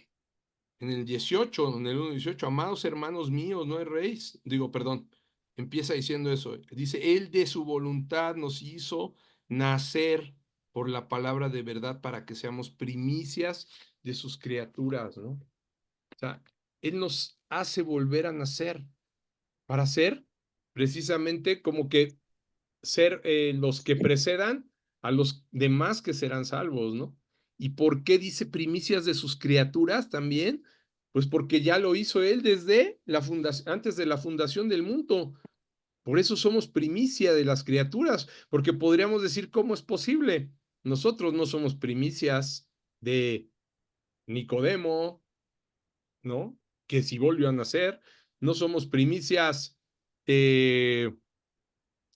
En el 18, en el 1:18, amados hermanos míos, no erréis. Digo, perdón, empieza diciendo eso. Dice, Él de su voluntad nos hizo nacer por la palabra de verdad para que seamos primicias de sus criaturas, ¿no? O sea, Él nos hace volver a nacer para ser precisamente como que ser los que precedan a los demás que serán salvos, ¿no? ¿Y por qué dice primicias de sus criaturas también? Pues porque ya lo hizo él desde la fundación, antes de la fundación del mundo. Por eso somos primicia de las criaturas, porque podríamos decir, ¿cómo es posible? Nosotros no somos primicias de Nicodemo, ¿no? Que si volvió a nacer, no somos primicias del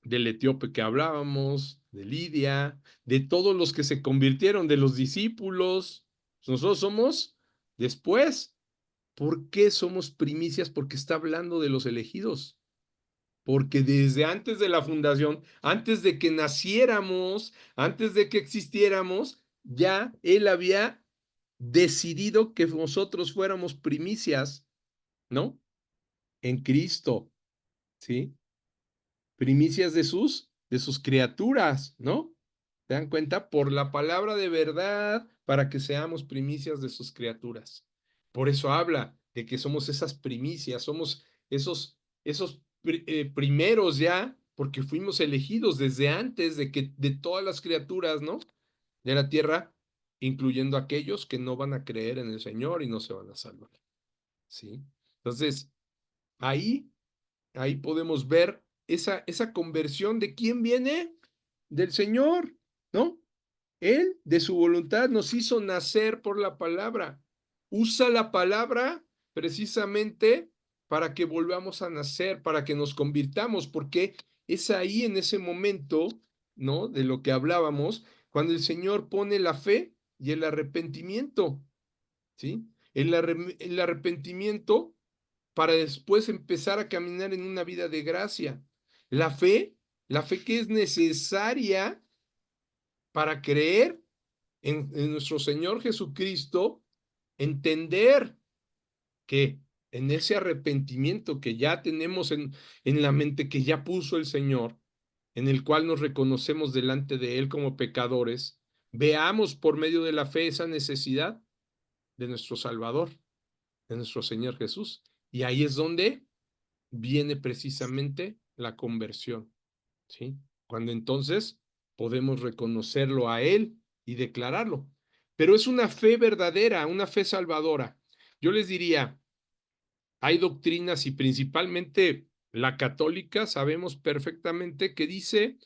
etíope que hablábamos, de Lidia, de todos los que se convirtieron, de los discípulos. Nosotros somos después. ¿Por qué somos primicias? Porque está hablando de los elegidos. Porque desde antes de la fundación, antes de que naciéramos, antes de que existiéramos, ya Él había decidido que nosotros fuéramos primicias, ¿no? En Cristo, ¿sí? Primicias de sus criaturas, ¿no? ¿Se dan cuenta? Por la palabra de verdad, para que seamos primicias de sus criaturas. Por eso habla de que somos esas primicias, somos esos primeros ya, porque fuimos elegidos desde antes de todas las criaturas, ¿no? De la tierra, incluyendo aquellos que no van a creer en el Señor y no se van a salvar, ¿sí? Entonces, ahí ahí podemos ver esa conversión de quién viene, del Señor, ¿no? Él, de su voluntad, nos hizo nacer por la palabra. Usa la palabra precisamente para que volvamos a nacer, para que nos convirtamos, porque es ahí en ese momento, ¿no? De lo que hablábamos, cuando el Señor pone la fe y el arrepentimiento, ¿sí? El arrepentimiento para después empezar a caminar en una vida de gracia. La fe, la fe que es necesaria para creer en nuestro Señor Jesucristo, entender que en ese arrepentimiento que ya tenemos en la mente, que ya puso el Señor, en el cual nos reconocemos delante de Él como pecadores, veamos por medio de la fe esa necesidad de nuestro Salvador, de nuestro Señor Jesús. Y ahí es donde viene precisamente la conversión, ¿sí? Cuando entonces podemos reconocerlo a Él y declararlo. Pero es una fe verdadera, una fe salvadora. Yo les diría, hay doctrinas y principalmente la católica, sabemos perfectamente que dice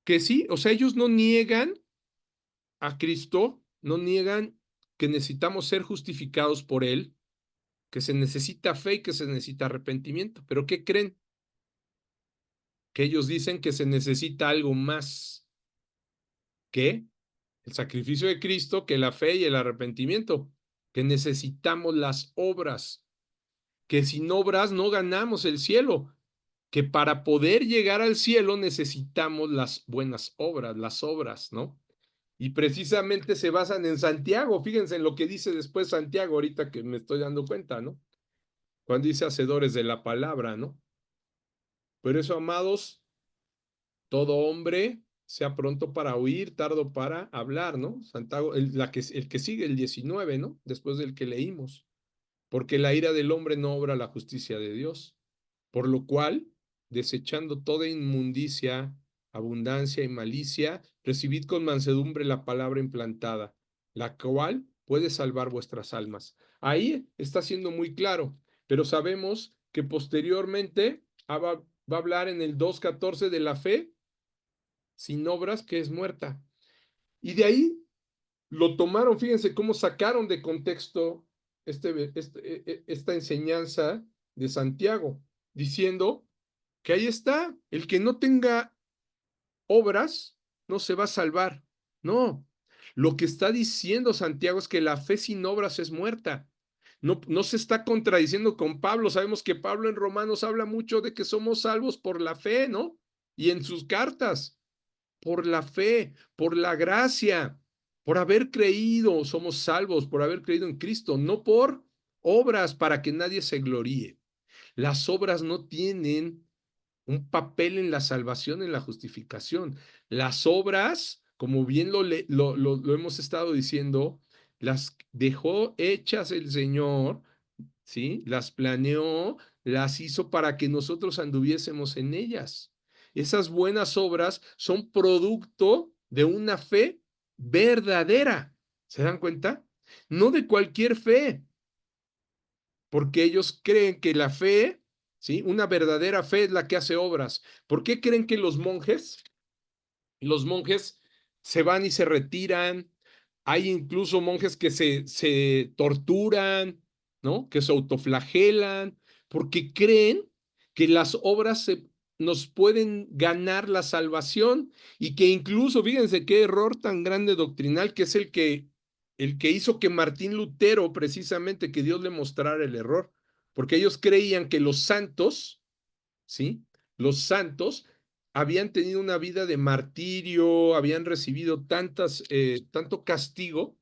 que sí, o sea, ellos no niegan a Cristo, no niegan que necesitamos ser justificados por Él, que se necesita fe y que se necesita arrepentimiento. Pero ¿qué creen? Que ellos dicen que se necesita algo más que el sacrificio de Cristo, que la fe y el arrepentimiento, que necesitamos las obras, que sin obras no ganamos el cielo, que para poder llegar al cielo necesitamos las buenas obras, las obras, ¿no? Y precisamente se basan en Santiago, fíjense en lo que dice después Santiago, ahorita que me estoy dando cuenta, ¿no? Cuando dice hacedores de la palabra, ¿no? Por eso, amados, todo hombre sea pronto para oír, tardo para hablar, ¿no? Santiago, el que sigue, el 19, ¿no? Después del que leímos. Porque la ira del hombre no obra la justicia de Dios. Por lo cual, desechando toda inmundicia, abundancia y malicia, recibid con mansedumbre la palabra implantada, la cual puede salvar vuestras almas. Ahí está siendo muy claro, pero sabemos que posteriormente va a hablar en el 2:14 de la fe sin obras que es muerta. Y de ahí lo tomaron, fíjense cómo sacaron de contexto esta enseñanza de Santiago, diciendo que ahí está, el que no tenga obras no se va a salvar. No, lo que está diciendo Santiago es que la fe sin obras es muerta. No, no se está contradiciendo con Pablo. Sabemos que Pablo en Romanos habla mucho de que somos salvos por la fe, ¿no? Y en sus cartas, por la fe, por la gracia, por haber creído, somos salvos, por haber creído en Cristo, no por obras para que nadie se gloríe. Las obras no tienen un papel en la salvación, en la justificación. Las obras, como bien lo hemos estado diciendo, las dejó hechas el Señor, ¿sí? Las planeó, las hizo para que nosotros anduviésemos en ellas. Esas buenas obras son producto de una fe verdadera. ¿Se dan cuenta? No de cualquier fe, porque ellos creen que la fe, ¿sí? Una verdadera fe es la que hace obras. ¿Por qué creen que los monjes se van y se retiran? Hay incluso monjes que se torturan, ¿no? Que se autoflagelan, porque creen que las obras nos pueden ganar la salvación y que incluso, fíjense qué error tan grande doctrinal que es el que hizo que Martín Lutero, precisamente, que Dios le mostrara el error, porque ellos creían que los santos, ¿sí? Los santos habían tenido una vida de martirio, habían recibido tanto castigo,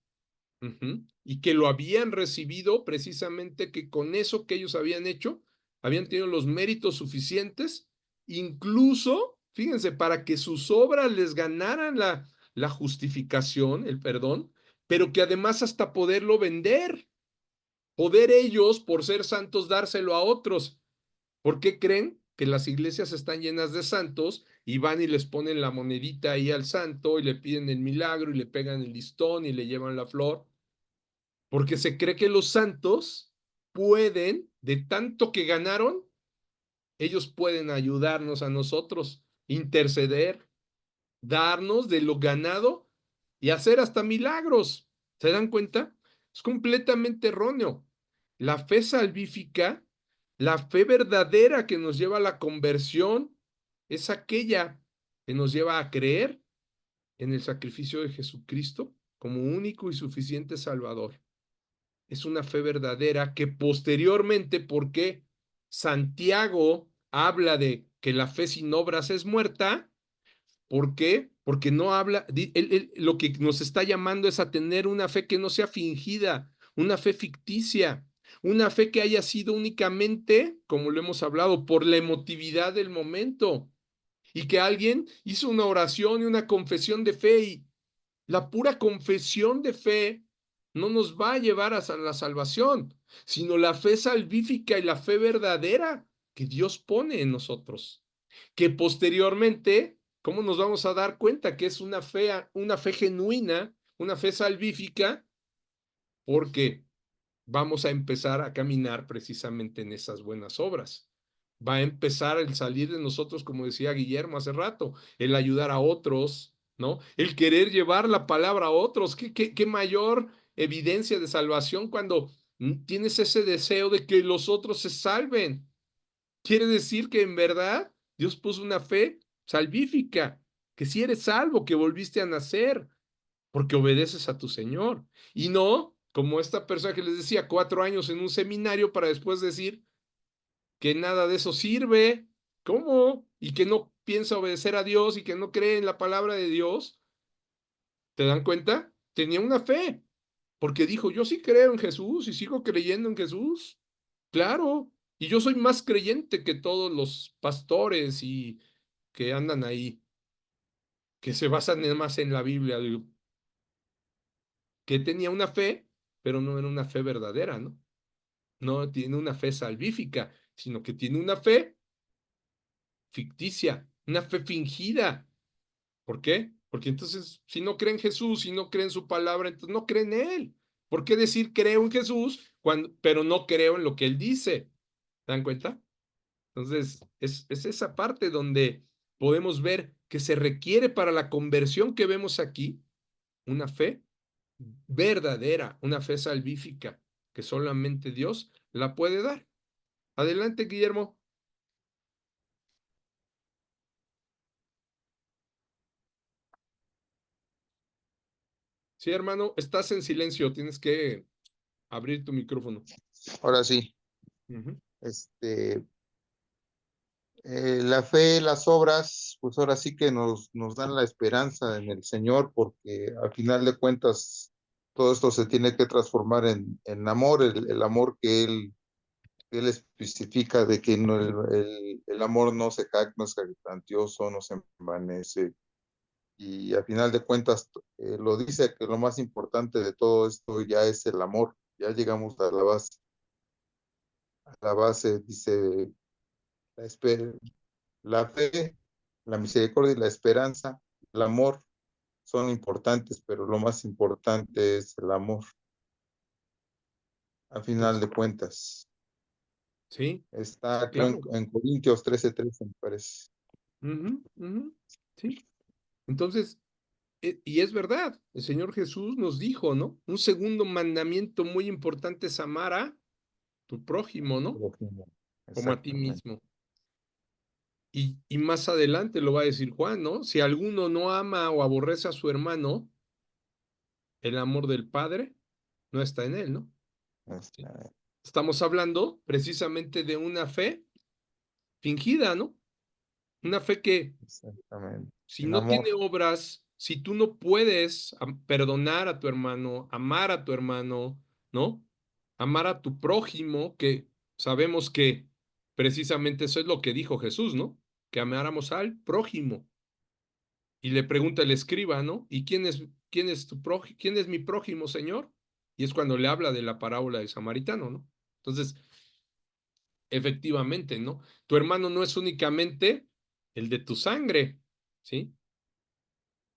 y que lo habían recibido precisamente que con eso que ellos habían hecho, habían tenido los méritos suficientes, incluso, fíjense, para que sus obras les ganaran la justificación, el perdón, pero que además hasta poderlo vender, poder ellos, por ser santos, dárselo a otros. ¿Por qué creen que las iglesias están llenas de santos y van y les ponen la monedita ahí al santo y le piden el milagro y le pegan el listón y le llevan la flor? Porque se cree que los santos pueden, de tanto que ganaron, ellos pueden ayudarnos a nosotros, interceder, darnos de lo ganado y hacer hasta milagros. ¿Se dan cuenta? Es completamente erróneo. La fe salvífica, la fe verdadera que nos lleva a la conversión, es aquella que nos lleva a creer en el sacrificio de Jesucristo como único y suficiente Salvador. Es una fe verdadera que posteriormente, porque Santiago habla de que la fe sin obras es muerta. ¿Por qué? Porque no habla, lo que nos está llamando es a tener una fe que no sea fingida, una fe ficticia, una fe que haya sido únicamente, como lo hemos hablado, por la emotividad del momento, y que alguien hizo una oración y una confesión de fe, y la pura confesión de fe no nos va a llevar a la salvación, sino la fe salvífica y la fe verdadera que Dios pone en nosotros, que posteriormente, ¿cómo nos vamos a dar cuenta que es una fe genuina, una fe salvífica? Porque vamos a empezar a caminar precisamente en esas buenas obras. Va a empezar el salir de nosotros, como decía Guillermo hace rato, el ayudar a otros, ¿no? El querer llevar la palabra a otros. ¿Qué mayor evidencia de salvación cuando tienes ese deseo de que los otros se salven? Quiere decir que en verdad Dios puso una fe salvífica, que si eres salvo, que volviste a nacer, porque obedeces a tu Señor. Y no como esta persona que les decía, 4 años en un seminario para después decir que nada de eso sirve. ¿Cómo? Y que no piensa obedecer a Dios y que no cree en la palabra de Dios. ¿Te dan cuenta? Tenía una fe, porque dijo, yo sí creo en Jesús y sigo creyendo en Jesús. Claro, y yo soy más creyente que todos los pastores y que andan ahí. que se basan más en la Biblia, digo, que tenía una fe, pero no era una fe verdadera, ¿no? No tiene una fe salvífica, sino que tiene una fe ficticia, una fe fingida. ¿Por qué? Porque entonces, si no creen en Jesús, si no creen en su palabra, entonces no creen en Él. ¿Por qué decir creo en Jesús pero no creo en lo que Él dice? ¿Se dan cuenta? Entonces, es esa parte donde podemos ver que se requiere para la conversión que vemos aquí una fe verdadera, una fe salvífica, que solamente Dios la puede dar. Adelante, Guillermo. Sí, hermano, estás en silencio, tienes que abrir tu micrófono. Ahora sí, Ujú. la fe, las obras, pues ahora sí que nos dan la esperanza en el Señor, porque al final de cuentas todo esto se tiene que transformar en amor, el amor que Él especifica de que no, el amor no se jacta, no es jactancioso, no se envanece. Y al final de cuentas lo dice que lo más importante de todo esto ya es el amor. Ya llegamos a la base dice la, la fe, la misericordia y la esperanza, el amor son importantes, pero lo más importante es el amor, al final de cuentas. Sí, sí, Está, creo, claro. en Corintios 13:13, me parece. Ujú, ujú. Sí. Entonces, y es verdad, el Señor Jesús nos dijo, ¿no? Un segundo mandamiento muy importante es amar a tu prójimo, ¿no? Como a ti Exactamente. mismo. Y más adelante lo va a decir Juan, ¿no? Si alguno no ama o aborrece a su hermano, el amor del Padre no está en él, ¿no? Sí. Estamos hablando precisamente de una fe fingida, ¿no? Una fe que Exactamente. si En no amor. tiene obras, si tú no puedes perdonar a tu hermano, amar a tu hermano, ¿no? Amar a tu prójimo, que sabemos que precisamente eso es lo que dijo Jesús, ¿no? Que amáramos al prójimo. Y le pregunta el escriba, ¿no? ¿Y quién es tu prójimo? ¿Quién es mi prójimo, Señor? Y es cuando le habla de la parábola del samaritano, ¿no? Entonces, efectivamente, ¿no? Tu hermano no es únicamente el de tu sangre, ¿sí?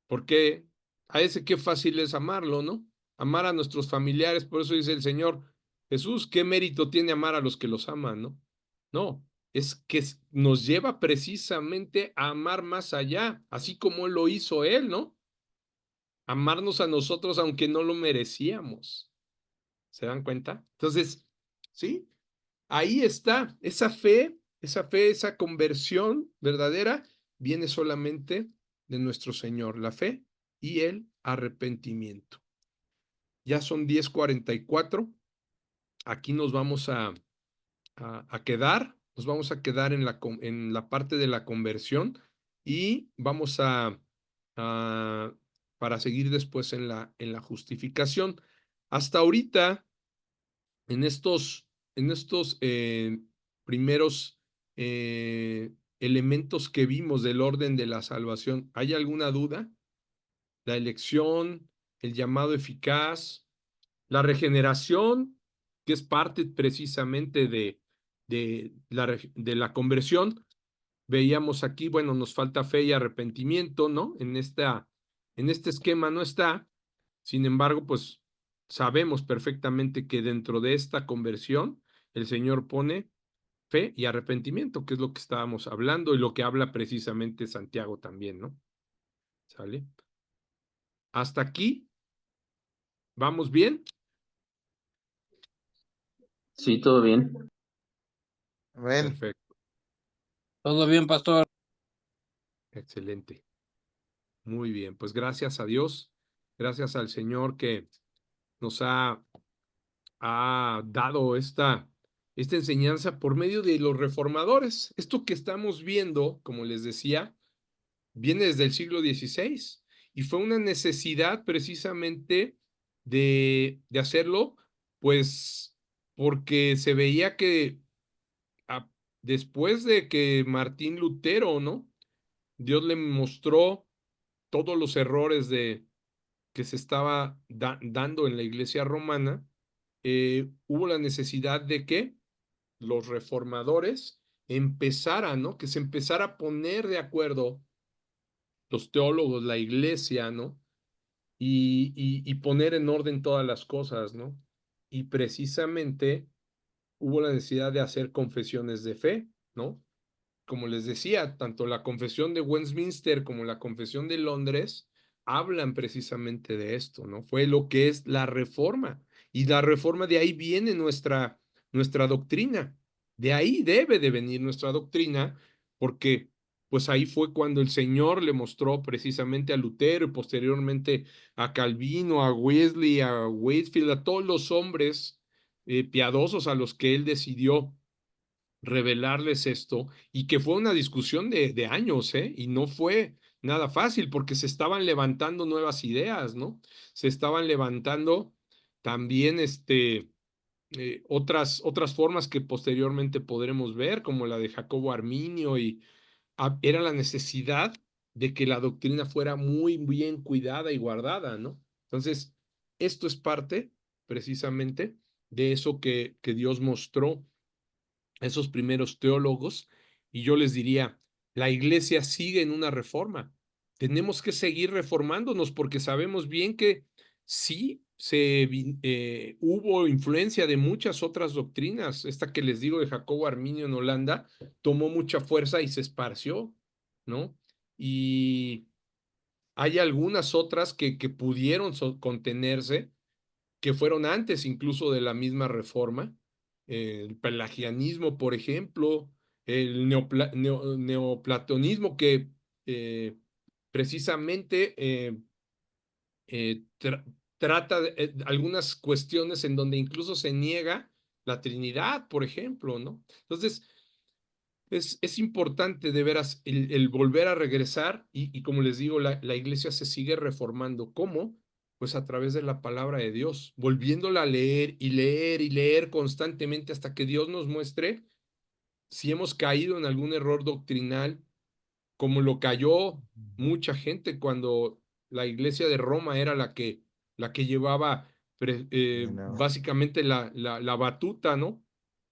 Porque a ese qué fácil es amarlo, ¿no? Amar a nuestros familiares, por eso dice el Señor Jesús, ¿qué mérito tiene amar a los que los aman, no? No, es que nos lleva precisamente a amar más allá, así como lo hizo Él, ¿no? Amarnos a nosotros aunque no lo merecíamos. ¿Se dan cuenta? Entonces, sí, ahí está, esa conversión verdadera viene solamente de nuestro Señor, la fe y el arrepentimiento. Ya son 10:44. Aquí nos vamos a quedar, nos vamos a quedar en la parte de la conversión y vamos a para seguir después en la justificación. Hasta ahorita, en estos primeros elementos que vimos del orden de la salvación, ¿hay alguna duda? La elección, el llamado eficaz, la regeneración, que es parte precisamente de la conversión. Veíamos aquí, bueno, nos falta fe y arrepentimiento, ¿no? En este esquema no está. Sin embargo, pues sabemos perfectamente que dentro de esta conversión el Señor pone fe y arrepentimiento, que es lo que estábamos hablando y lo que habla precisamente Santiago también, ¿no? ¿Sale? Hasta aquí, ¿vamos bien? Sí, todo bien. Amén. Perfecto, ¿Todo bien, pastor? excelente. Muy bien, pues gracias a Dios, gracias al Señor que nos ha dado esta enseñanza por medio de los reformadores. Esto que estamos viendo, como les decía, viene desde el siglo XVI y fue una necesidad precisamente de hacerlo, pues porque se veía que a- después de que Martín Lutero, ¿no? Dios le mostró todos los errores que se estaba dando en la iglesia romana, hubo la necesidad de que los reformadores empezaran, ¿no? Que se empezara a poner de acuerdo los teólogos, la iglesia, ¿no? Y poner en orden todas las cosas, ¿no? Y precisamente hubo la necesidad de hacer confesiones de fe, ¿no? Como les decía, tanto la confesión de Westminster como la confesión de Londres hablan precisamente de esto, ¿no? Fue lo que es la reforma. Y la reforma, de ahí viene nuestra doctrina. De ahí debe de venir nuestra doctrina, porque pues ahí fue cuando el Señor le mostró precisamente a Lutero y posteriormente a Calvino, a Wesley, a Whitefield, a todos los hombres piadosos a los que él decidió revelarles esto, y que fue una discusión de años, ¿eh? Y no fue nada fácil porque se estaban levantando nuevas ideas, ¿no? Se estaban levantando también otras formas que posteriormente podremos ver, como la de Jacobo Arminio, y era la necesidad de que la doctrina fuera muy bien cuidada y guardada, ¿no? Entonces, esto es parte precisamente de eso que Dios mostró esos primeros teólogos, y yo les diría, la iglesia sigue en una reforma. Tenemos que seguir reformándonos porque sabemos bien que sí hubo influencia de muchas otras doctrinas. Esta que les digo de Jacobo Arminio en Holanda tomó mucha fuerza y se esparció, ¿no? Y hay algunas otras que pudieron contenerse, que fueron antes incluso de la misma reforma, el pelagianismo, por ejemplo, el neoplatonismo, que eh, precisamente trata algunas cuestiones en donde incluso se niega la Trinidad, por ejemplo, ¿no? Entonces, es importante de veras el volver a regresar y como les digo, la iglesia se sigue reformando. ¿Cómo? Pues a través de la palabra de Dios, volviéndola a leer y leer y leer constantemente hasta que Dios nos muestre si hemos caído en algún error doctrinal, como lo cayó mucha gente cuando la iglesia de Roma era la que llevaba básicamente la batuta, ¿no?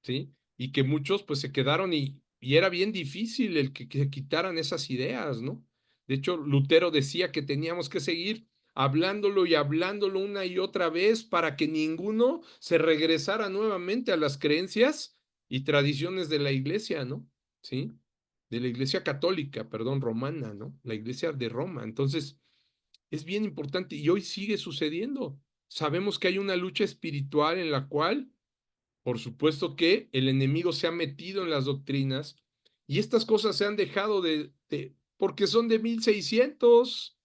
¿Sí? Y que muchos pues se quedaron y era bien difícil el que quitaran esas ideas, ¿no? De hecho, Lutero decía que teníamos que seguir hablándolo y hablándolo una y otra vez para que ninguno se regresara nuevamente a las creencias y tradiciones de la iglesia, ¿no? ¿Sí? De la iglesia católica, perdón, romana, ¿no? La iglesia de Roma. Entonces, es bien importante y hoy sigue sucediendo. Sabemos que hay una lucha espiritual en la cual, por supuesto que el enemigo se ha metido en las doctrinas y estas cosas se han dejado porque son de 1600,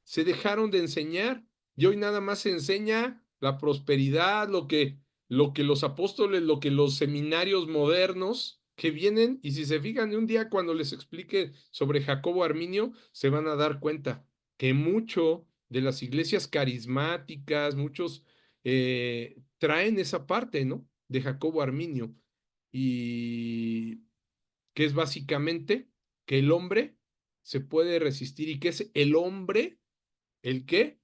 se dejaron de enseñar y hoy nada más se enseña la prosperidad, lo que los apóstoles, lo que los seminarios modernos que vienen, y si se fijan un día cuando les explique sobre Jacobo Arminio, se van a dar cuenta que mucho de las iglesias carismáticas, muchos traen esa parte, ¿no? De Jacobo Arminio, y que es básicamente que el hombre se puede resistir y que es el hombre el que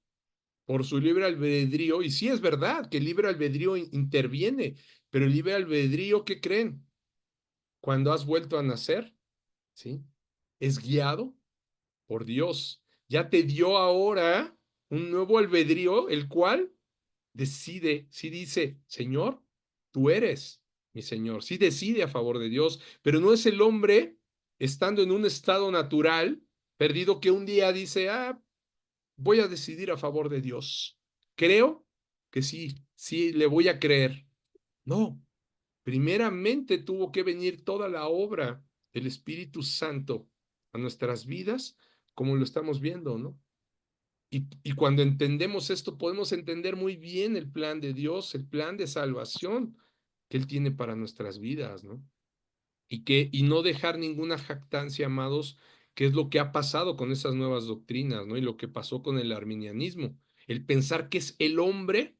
por su libre albedrío, y sí es verdad que el libre albedrío interviene, pero el libre albedrío, ¿qué creen? Cuando has vuelto a nacer, ¿sí? Es guiado por Dios. Ya te dio ahora un nuevo albedrío, el cual decide, sí dice, Señor, tú eres mi Señor, sí decide a favor de Dios, pero no es el hombre estando en un estado natural, perdido, que un día dice, voy a decidir a favor de Dios. Creo que sí, sí, le voy a creer. No, primeramente tuvo que venir toda la obra del Espíritu Santo a nuestras vidas, como lo estamos viendo, ¿no? Y cuando entendemos esto, podemos entender muy bien el plan de Dios, el plan de salvación que Él tiene para nuestras vidas, ¿no? Y no dejar ninguna jactancia, amados, que es lo que ha pasado con esas nuevas doctrinas, ¿no? Y lo que pasó con el arminianismo, el pensar que es el hombre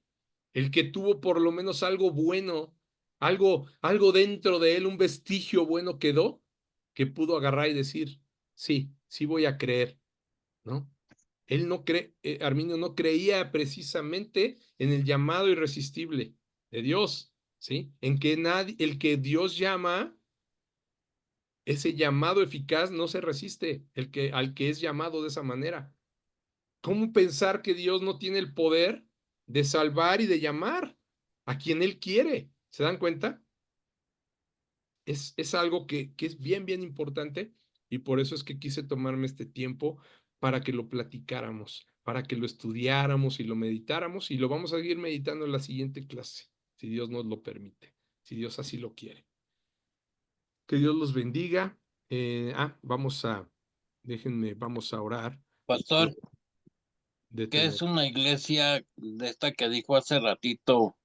el que tuvo por lo menos algo bueno, algo dentro de él, un vestigio bueno quedó, que pudo agarrar y decir, sí, sí voy a creer, ¿no? Él no cree, Arminio no creía precisamente en el llamado irresistible de Dios, ¿sí? En que nadie, el que Dios llama, ese llamado eficaz no se resiste, al que es llamado de esa manera. ¿Cómo pensar que Dios no tiene el poder de salvar y de llamar a quien Él quiere? ¿Se dan cuenta? Es algo que es bien, bien importante y por eso es que quise tomarme este tiempo para que lo platicáramos, para que lo estudiáramos y lo meditáramos y lo vamos a seguir meditando en la siguiente clase, si Dios nos lo permite, si Dios así lo quiere. Que Dios los bendiga. Vamos a orar. Pastor, De ¿qué tener es una iglesia de esta que dijo hace ratito?